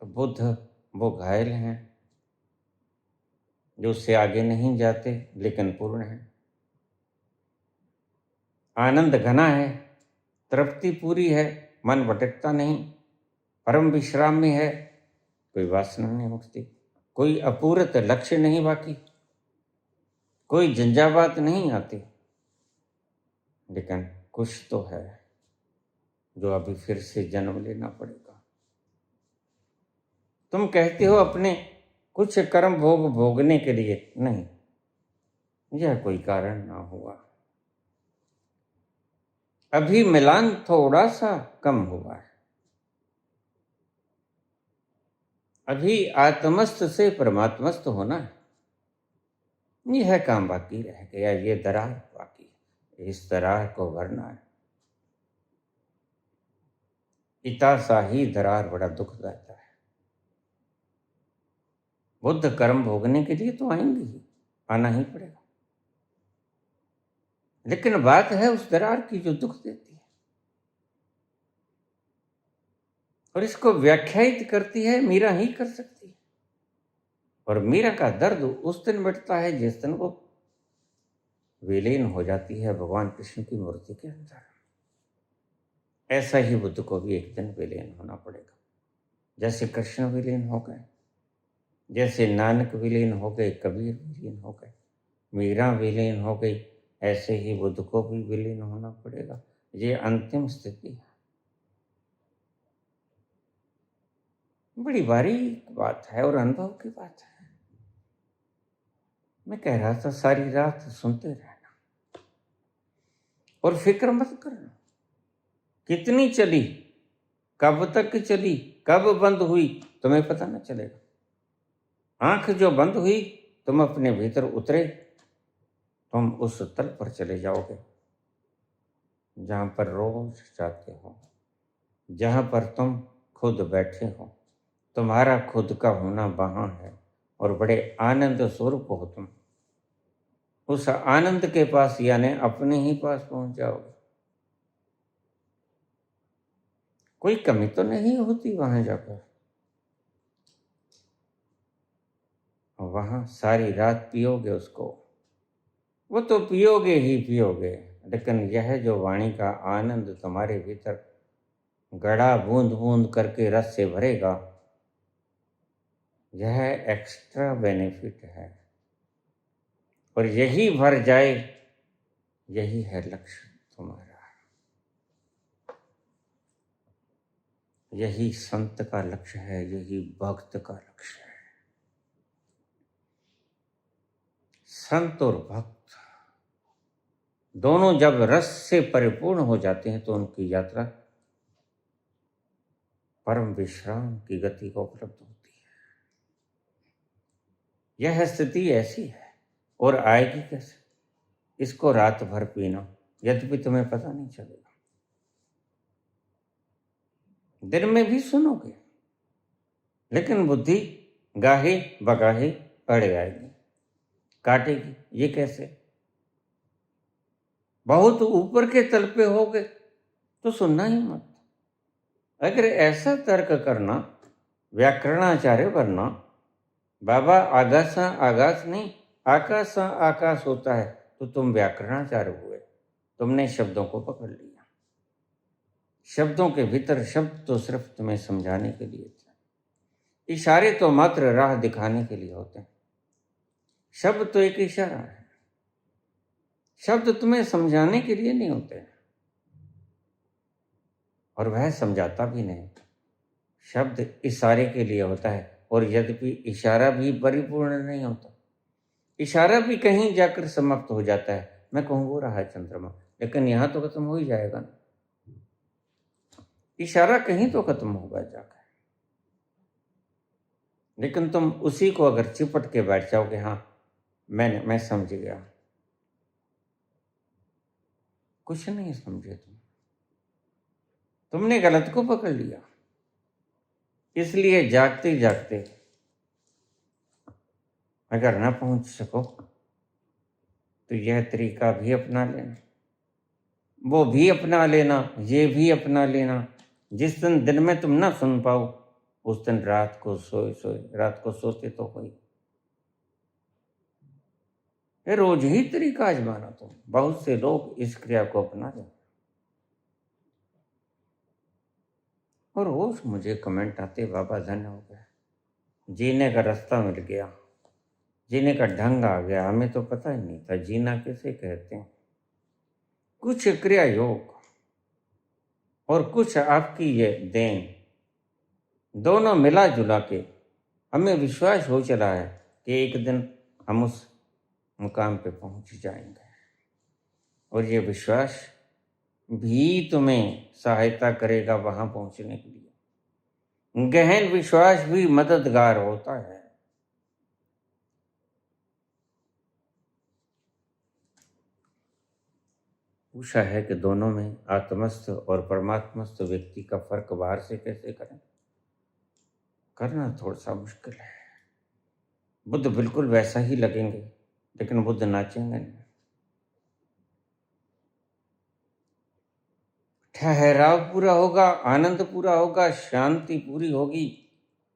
तो बुद्ध वो घायल हैं जो उससे आगे नहीं जाते लेकिन पूर्ण है। आनंद घना है, तृप्ति पूरी है, मन भटकता नहीं, परम विश्राम में है, कोई वासना नहीं उठती, कोई अपूर्त लक्ष्य नहीं बाकी, कोई झंझावात नहीं आती। लेकिन कुछ तो है जो अभी फिर से जन्म लेना पड़ेगा। तुम कहते हो अपने कुछ कर्म भोग भोगने के लिए, नहीं, यह कोई कारण ना हुआ। अभी मिलान थोड़ा सा कम हुआ है। अभी आत्मस्थ से परमात्मस्थ होना है, यह काम बाकी रह गया। ये दरार बाकी है, इस दरार को भरना है। इतना सा ही दरार बड़ा दुख देता है। बुद्ध कर्म भोगने के लिए तो आएंगे ही, आना ही पड़ेगा। लेकिन बात है उस दरार की जो दुख देती है, और इसको व्याख्यायित करती है मीरा ही कर सकती है। और मीरा का दर्द उस दिन मिटता है जिस दिन वो विलीन हो जाती है भगवान कृष्ण की मूर्ति के अंदर। ऐसा ही बुद्ध को भी एक दिन विलीन होना पड़ेगा। जैसे कृष्ण विलीन हो गए, जैसे नानक विलीन हो गए, कबीर विलीन हो गए, मीरा विलीन हो गई, ऐसे ही बुद्ध को भी विलीन होना पड़ेगा। ये अंतिम स्थिति है। बड़ी बारीक बात है और अनुभव की बात है। मैं कह रहा था सारी रात सुनते रहना और फिक्र मत करना। कितनी चली, कब तक चली, कब बंद हुई, तुम्हें पता न चलेगा। आंख जो बंद हुई, तुम अपने भीतर उतरे, तुम उस तल पर चले जाओगे जहां पर रोज जाते हो, जहां पर तुम खुद बैठे हो। तुम्हारा खुद का होना वहां है और बड़े आनंद स्वरूप हो तुम। उस आनंद के पास यानी अपने ही पास पहुंच जाओगे। कोई कमी तो नहीं होती वहां जाकर। वहां सारी रात पियोगे उसको, वो तो पियोगे ही पियोगे, लेकिन यह जो वाणी का आनंद तुम्हारे भीतर गड़ा बूंद बूंद करके रस से भरेगा, यह एक्स्ट्रा बेनिफिट है। और यही भर जाए, यही है लक्ष्य तुम्हारा। यही संत का लक्ष्य है, यही भक्त का लक्ष्य है। संत और भक्त दोनों जब रस से परिपूर्ण हो जाते हैं तो उनकी यात्रा परम विश्राम की गति को उपलब्ध होती है। यह स्थिति ऐसी है और आएगी कैसे? इसको रात भर पीना, यद्यपि तुम्हें पता नहीं चलेगा। दिन में भी सुनोगे, लेकिन बुद्धि गाहे बगाहे अड़े आएगी, काटेगी। ये कैसे? बहुत ऊपर के तल पे होगे तो सुनना ही मत। अगर ऐसा तर्क करना, व्याकरणाचार्य बनना, बाबा आगासा आगास नहीं आकाशा आकाश होता है, तो तुम व्याकरणाचार्य हुए। तुमने शब्दों को पकड़ लिया। शब्दों के भीतर शब्द तो सिर्फ तुम्हें समझाने के लिए थे। इशारे तो मात्र राह दिखाने के लिए होते हैं। शब्द तो एक इशारा है। शब्द तुम्हें समझाने के लिए नहीं होते, और वह समझाता भी नहीं। शब्द इशारे के लिए होता है, और यद्यपि इशारा भी परिपूर्ण नहीं होता। इशारा भी कहीं जाकर समाप्त हो जाता है। मैं कहूँ वो रहा है चंद्रमा, लेकिन यहाँ तो खत्म हो ही जाएगा ना। इशारा कहीं तो खत्म होगा जाकर, लेकिन तुम उसी को अगर चिपट के बैठ जाओगे, हाँ मैं समझ गया, कुछ नहीं समझे तुमने गलत को पकड़ लिया। इसलिए जागते जागते अगर ना पहुंच सको तो यह तरीका भी अपना लेना, वो भी अपना लेना, ये भी अपना लेना। जिस दिन में तुम ना सुन पाओ, उस दिन रात को रात को सोते तो हो ही। ये रोज ही तरीका आजमाना। तो बहुत से लोग इस क्रिया को अपना लें, और रोज मुझे कमेंट आते, बाबा धन्य हो गया, जीने का रास्ता मिल गया, जीने का ढंग आ गया। हमें तो पता ही नहीं था जीना किसे कहते हैं। कुछ क्रिया योग और कुछ आपकी ये देन, दोनों मिला जुला के हमें विश्वास हो चला है कि एक दिन हम उस मुकाम पे पहुंच जाएंगे। और ये विश्वास भी तुम्हें सहायता करेगा वहां पहुंचने के लिए। गहन विश्वास भी मददगार होता है। पूछा है कि दोनों में आत्मस्थ और परमात्मस्थ व्यक्ति का फर्क बाहर से कैसे करें। करना थोड़ा सा मुश्किल है। बुद्ध बिल्कुल वैसा ही लगेंगे, लेकिन बुद्ध नाचेंगे नहीं। ठहराव पूरा होगा, आनंद पूरा होगा, शांति पूरी होगी,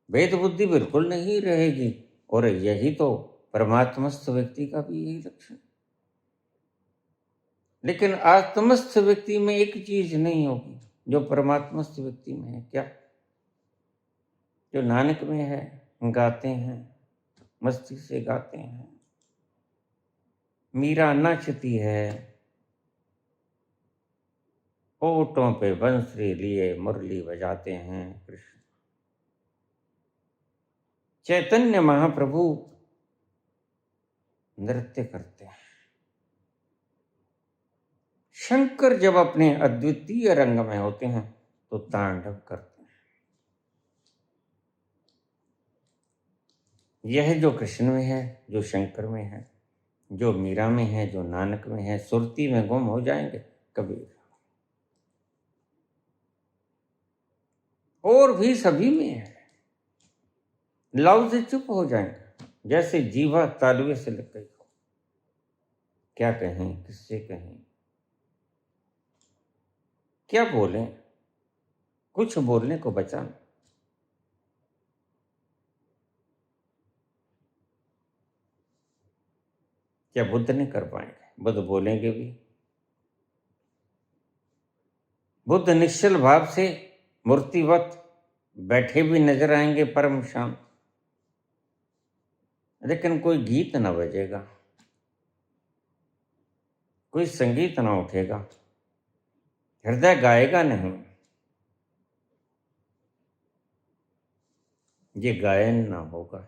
भेद बुद्धि बिल्कुल नहीं रहेगी। और यही तो परमात्मस्थ व्यक्ति का भी यही लक्षण। लेकिन आत्मस्थ व्यक्ति में एक चीज नहीं होगी जो परमात्मस्थ व्यक्ति में है। क्या? जो नानक में है, गाते हैं, मस्ती से गाते हैं। मीरा नाचती है, होठों पे बंसरी लिए मुरली बजाते हैं कृष्ण। चैतन्य महाप्रभु नृत्य करते हैं। शंकर जब अपने अद्वितीय रंग में होते हैं तो तांडव करते हैं। यह जो कृष्ण में है, जो शंकर में है, जो मीरा में है, जो नानक में है, सुरती में गुम हो जाएंगे कबीर। और भी सभी में है, लव से चुप हो जाएंगे, जैसे जीवा तालुए से लग गई हो। क्या कहें, किससे कहें, क्या बोलें, कुछ बोलने को बचा नहीं। क्या बुद्ध नहीं कर पाएंगे? बुद्ध बोलेंगे भी। बुद्ध निश्चल भाव से मूर्तिवत बैठे भी नजर आएंगे, परम शांत, लेकिन कोई गीत न बजेगा, कोई संगीत न उठेगा, हृदय गाएगा नहीं। ये गायन ना होगा।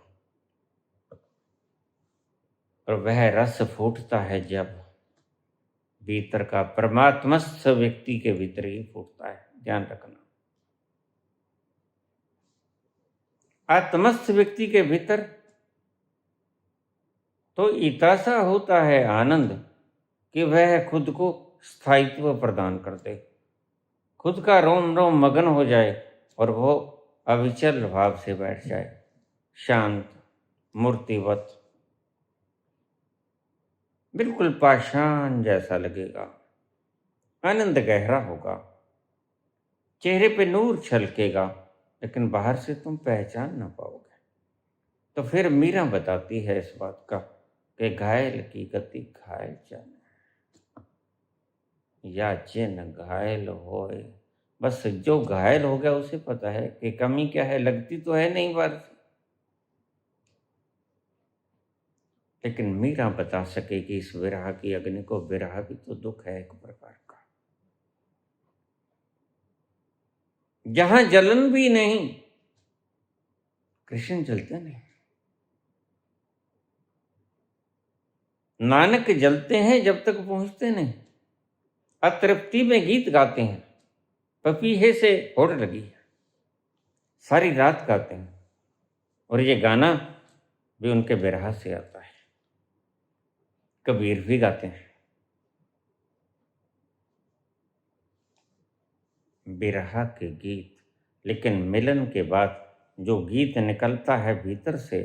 और वह रस फूटता है जब भीतर का परमात्मस्थ व्यक्ति के भीतर ही फूटता है। ध्यान रखना, आत्मस्थ व्यक्ति के भीतर तो इतना होता है आनंद कि वह खुद को स्थायित्व प्रदान कर दे, खुद का रोम रोम मगन हो जाए और वो अविचल भाव से बैठ जाए, शांत मूर्तिवत, बिल्कुल पाषाण जैसा लगेगा। आनंद गहरा होगा, चेहरे पे नूर छलकेगा, लेकिन बाहर से तुम पहचान ना पाओगे। तो फिर मीरा बताती है इस बात का कि घायल की गति घायल जाने, या जिन घायल होए। बस जो घायल हो गया उसे पता है कि कमी क्या है, लगती तो है नहीं बात, लेकिन मीरा बता सके कि इस विरह की अग्नि को, विरह भी तो दुख है एक प्रकार का, जहां जलन भी नहीं। कृष्ण जलते नहीं, नानक जलते हैं जब तक पहुंचते नहीं, अतृप्ति में गीत गाते हैं। पपीहे से होड़ लगी है, सारी रात गाते हैं। और ये गाना भी उनके बिरहा से आता है। कबीर भी गाते हैं, बिरहा के गीत, लेकिन मिलन के बाद जो गीत निकलता है भीतर से,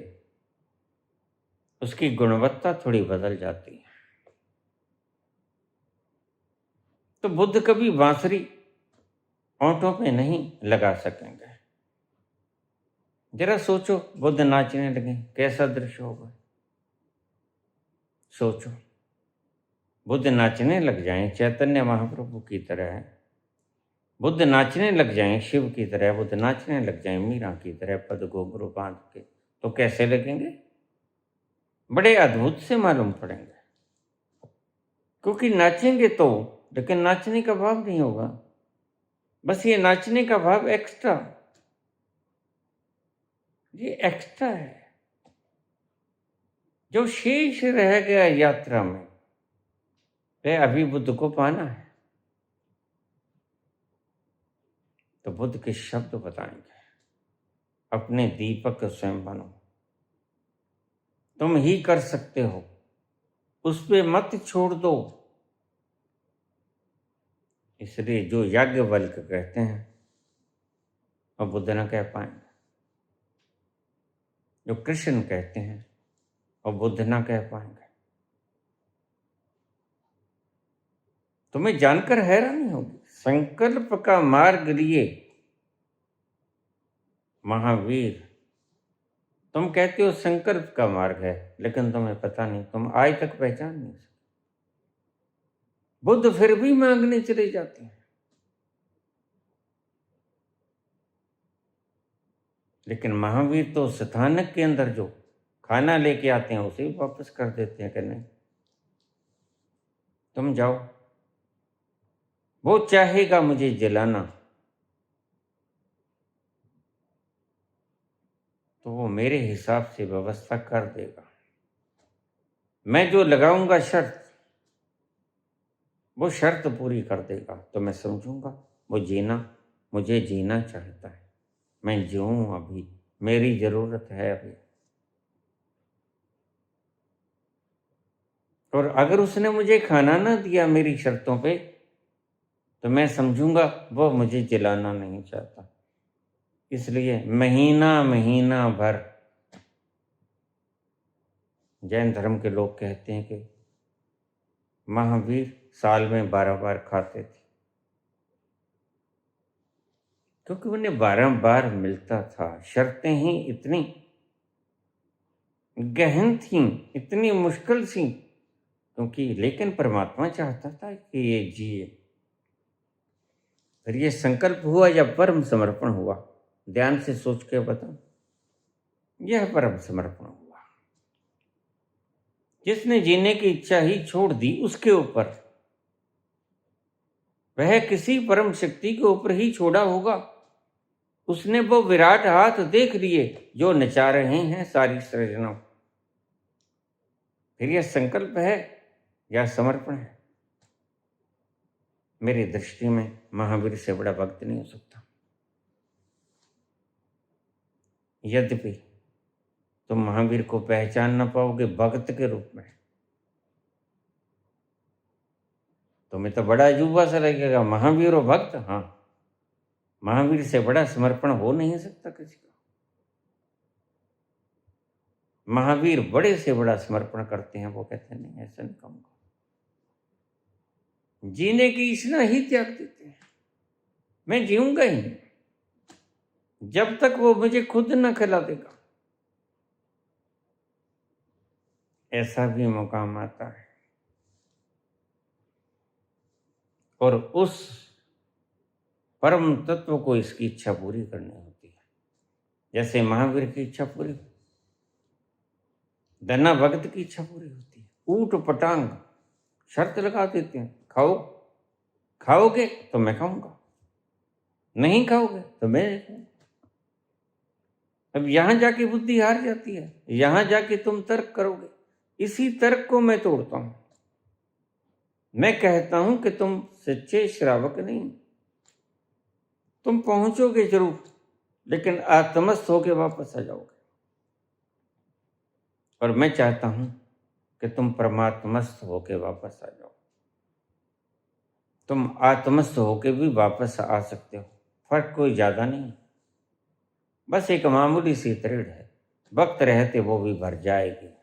उसकी गुणवत्ता थोड़ी बदल जाती है। तो बुद्ध कभी बांसुरी होंठों पे नहीं लगा सकेंगे। जरा सोचो, बुद्ध नाचने लगे, कैसा दृश्य होगा? सोचो, बुद्ध नाचने लग जाएं चैतन्य महाप्रभु की तरह, बुद्ध नाचने लग जाएं शिव की तरह, बुद्ध नाचने लग जाएं मीरा की तरह पद घुंघरू बांध के, तो कैसे लगेंगे? बड़े अद्भुत से मालूम पड़ेंगे। क्योंकि नाचेंगे तो, लेकिन नाचने का भाव नहीं होगा, बस ये नाचने का भाव एक्स्ट्रा, ये एक्स्ट्रा है। जो शेष रह गया यात्रा में, वह अभी बुद्ध को पाना है। तो बुद्ध के शब्द बताएंगे, अपने दीपक स्वयं बनो, तुम ही कर सकते हो, उस पे मत छोड़ दो। इसलिए जो याज्ञवल्क्य कहते हैं और बुद्ध न कह पाएंगे, जो कृष्ण कहते हैं और बुद्ध ना कह पाएंगे। तुम्हें जानकर हैरानी होगी, संकल्प का मार्ग लिए महावीर, तुम कहते हो संकल्प का मार्ग है, लेकिन तुम्हें पता नहीं, तुम आज तक पहचान नहीं सकते। बुद्ध फिर भी मांगने चले जाते हैं, लेकिन महावीर तो स्थानक के अंदर जो खाना लेके आते हैं उसे भी वापस कर देते हैं कि नहीं, तुम जाओ, वो चाहेगा मुझे जलाना तो वो मेरे हिसाब से व्यवस्था कर देगा। मैं जो लगाऊंगा शर्त, वो शर्त पूरी कर देगा, तो मैं समझूंगा वो मुझे जीना चाहता है, मैं जीऊं, अभी मेरी जरूरत है अभी। और अगर उसने मुझे खाना ना दिया मेरी शर्तों पे, तो मैं समझूंगा वो मुझे जिलाना नहीं चाहता। इसलिए महीना भर जैन धर्म के लोग कहते हैं कि महावीर साल में 12 बार खाते थे, क्योंकि उन्हें 12 बार मिलता था। शर्तें ही इतनी गहन थी, इतनी मुश्किल थी, क्योंकि लेकिन परमात्मा चाहता था कि ये जिए। फिर ये संकल्प हुआ या परम समर्पण हुआ? ध्यान से सोच के बताओ, यह परम समर्पण हुआ। जिसने जीने की इच्छा ही छोड़ दी उसके ऊपर, वह किसी परम शक्ति के ऊपर ही छोड़ा होगा। उसने वो विराट हाथ देख लिए जो नचा रहे हैं सारी सृजना। फिर यह संकल्प है या समर्पण है? मेरी दृष्टि में महावीर से बड़ा भक्त नहीं हो सकता। यद्यपि तुम महावीर को पहचान ना पाओगे भक्त के रूप में, तुम्हें तो बड़ा अजूबा सा लगेगा, महावीर और भक्त। हाँ, महावीर से बड़ा समर्पण हो नहीं सकता किसी का। महावीर बड़े से बड़ा समर्पण करते हैं, वो कहते हैं नहीं, ऐसा नहीं कहूंगा। जीने की इच्छा ही त्याग देते हैं, मैं जीऊंगा ही नहीं जब तक वो मुझे खुद न खिला देगा। ऐसा भी मुकाम आता है, और उस परम तत्व को इसकी इच्छा पूरी करनी होती है। जैसे महावीर की इच्छा पूरी हुई, धन्ना भगत की इच्छा पूरी होती है। ऊट पटांग शर्त लगा देते हैं, खाओगे तो मैं खाऊंगा, नहीं खाओगे तो मैं नहीं खाऊंगा। अब यहां जाके बुद्धि हार जाती है, यहां जाके तुम तर्क करोगे। इसी तर्क को मैं तोड़ता हूं। मैं कहता हूं कि तुम सच्चे श्रावक नहीं, तुम पहुंचोगे जरूर, लेकिन आत्मस्थ होके वापस आ जाओगे। और मैं चाहता हूं कि तुम परमात्मस्थ होके वापस आ जाओ। तुम आत्मस्थ होके भी वापस आ सकते हो, फर्क कोई ज्यादा नहीं, बस एक मामूली सी तरीड़ है, वक्त रहते वो भी भर जाएगी।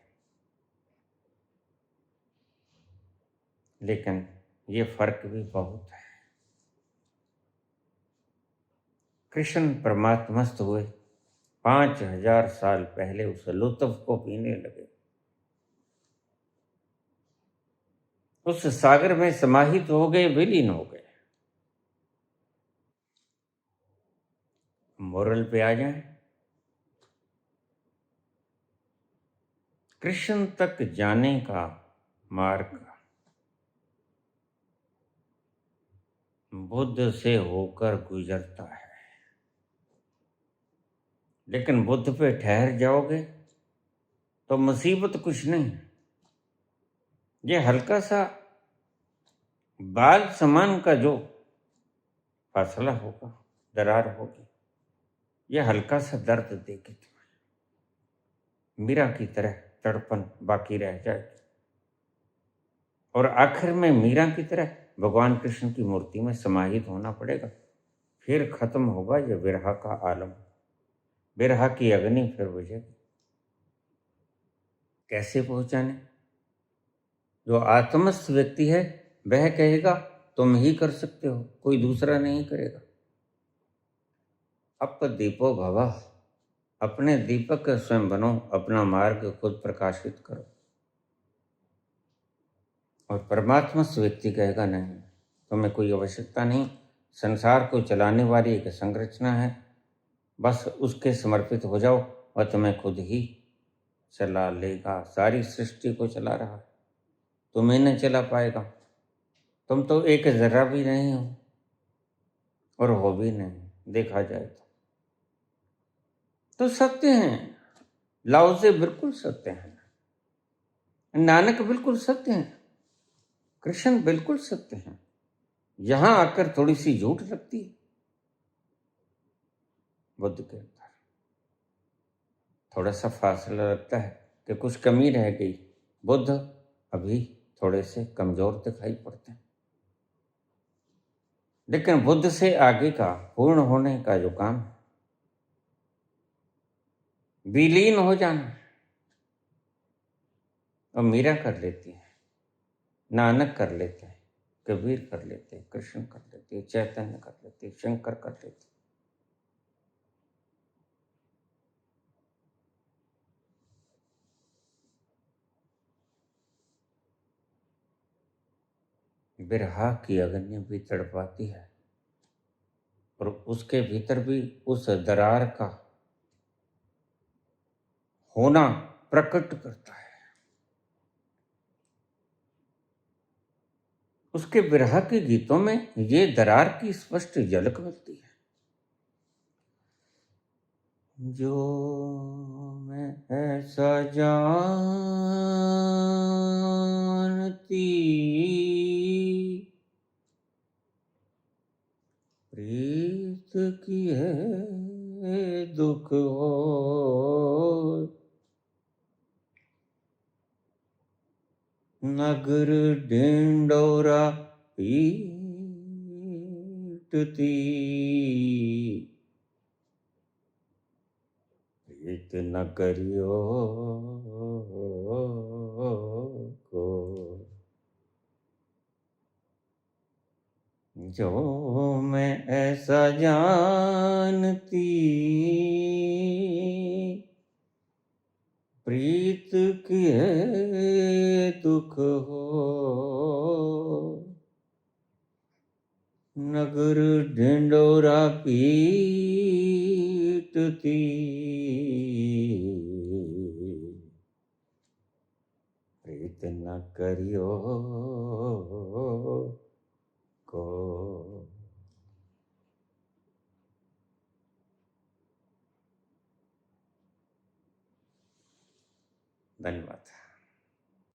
लेकिन ये फर्क भी बहुत है। कृष्ण परमात्मस्थ हुए, 5000 साल पहले उस लुत्फ को पीने लगे, उस सागर में समाहित हो गए, विलीन हो गए। मोरल पे आ जाए, कृष्ण तक जाने का मार्ग बुद्ध से होकर गुजरता है। लेकिन बुद्ध पे ठहर जाओगे तो मुसीबत कुछ नहीं, ये हल्का सा बाल समान का जो फासला होगा, दरार होगी, ये हल्का सा दर्द देगी तुम्हें, मीरा की तरह तड़पन बाकी रह जाएगी, और आखिर में मीरा की तरह भगवान कृष्ण की मूर्ति में समाहित होना पड़ेगा। फिर खत्म होगा ये विरह का आलम, विरह की अग्नि फिर बुझेगी। कैसे पहुंचाने? जो आत्मस्थ व्यक्ति है वह कहेगा तुम ही कर सकते हो, कोई दूसरा नहीं करेगा। अप दीपो भवः, अपने दीपक स्वयं बनो, अपना मार्ग खुद प्रकाशित करो। और परमात्मस्थ व्यक्ति कहेगा नहीं, तुम्हें कोई आवश्यकता नहीं, संसार को चलाने वाली एक संरचना है, बस उसके समर्पित हो जाओ और तुम्हें खुद ही चला लेगा। सारी सृष्टि को चला रहा है, तुम्हें नहीं चला पाएगा। तुम तो एक जरा भी नहीं हो और हो भी नहीं, देखा जाए तो सत्य हैं। लाओ से बिल्कुल सत्य हैं, नानक बिल्कुल सत्य हैं, कृष्ण बिल्कुल सत्य हैं। यहां आकर थोड़ी सी झूठ लगती है बुद्ध के अंदर, थोड़ा सा फासला लगता है कि कुछ कमी रह गई, बुद्ध अभी थोड़े से कमजोर दिखाई पड़ते हैं। लेकिन बुद्ध से आगे का पूर्ण होने का जो काम है, विलीन हो जाना, और मीरा कर लेती है, नानक कर लेते हैं, कबीर कर लेते हैं, कृष्ण कर लेते हैं, चैतन्य कर लेते हैं, शंकर कर लेते हैं। बिरहा की अग्नि भी तड़पाती है, और उसके भीतर भी उस दरार का होना प्रकट करता है। उसके बिरहा के गीतों में ये दरार की स्पष्ट झलक मिलती है। जो मैं ऐसा जानती, प्रीत की है दुख हो, नगर ढिंडोरा पीटती, प्रीत न करियो को। जो मैं ऐसा जानती, प्रीत की है दुख हो, नगर ढिंडोरा पीटती, प्रीत न करियो को। धन्यवाद।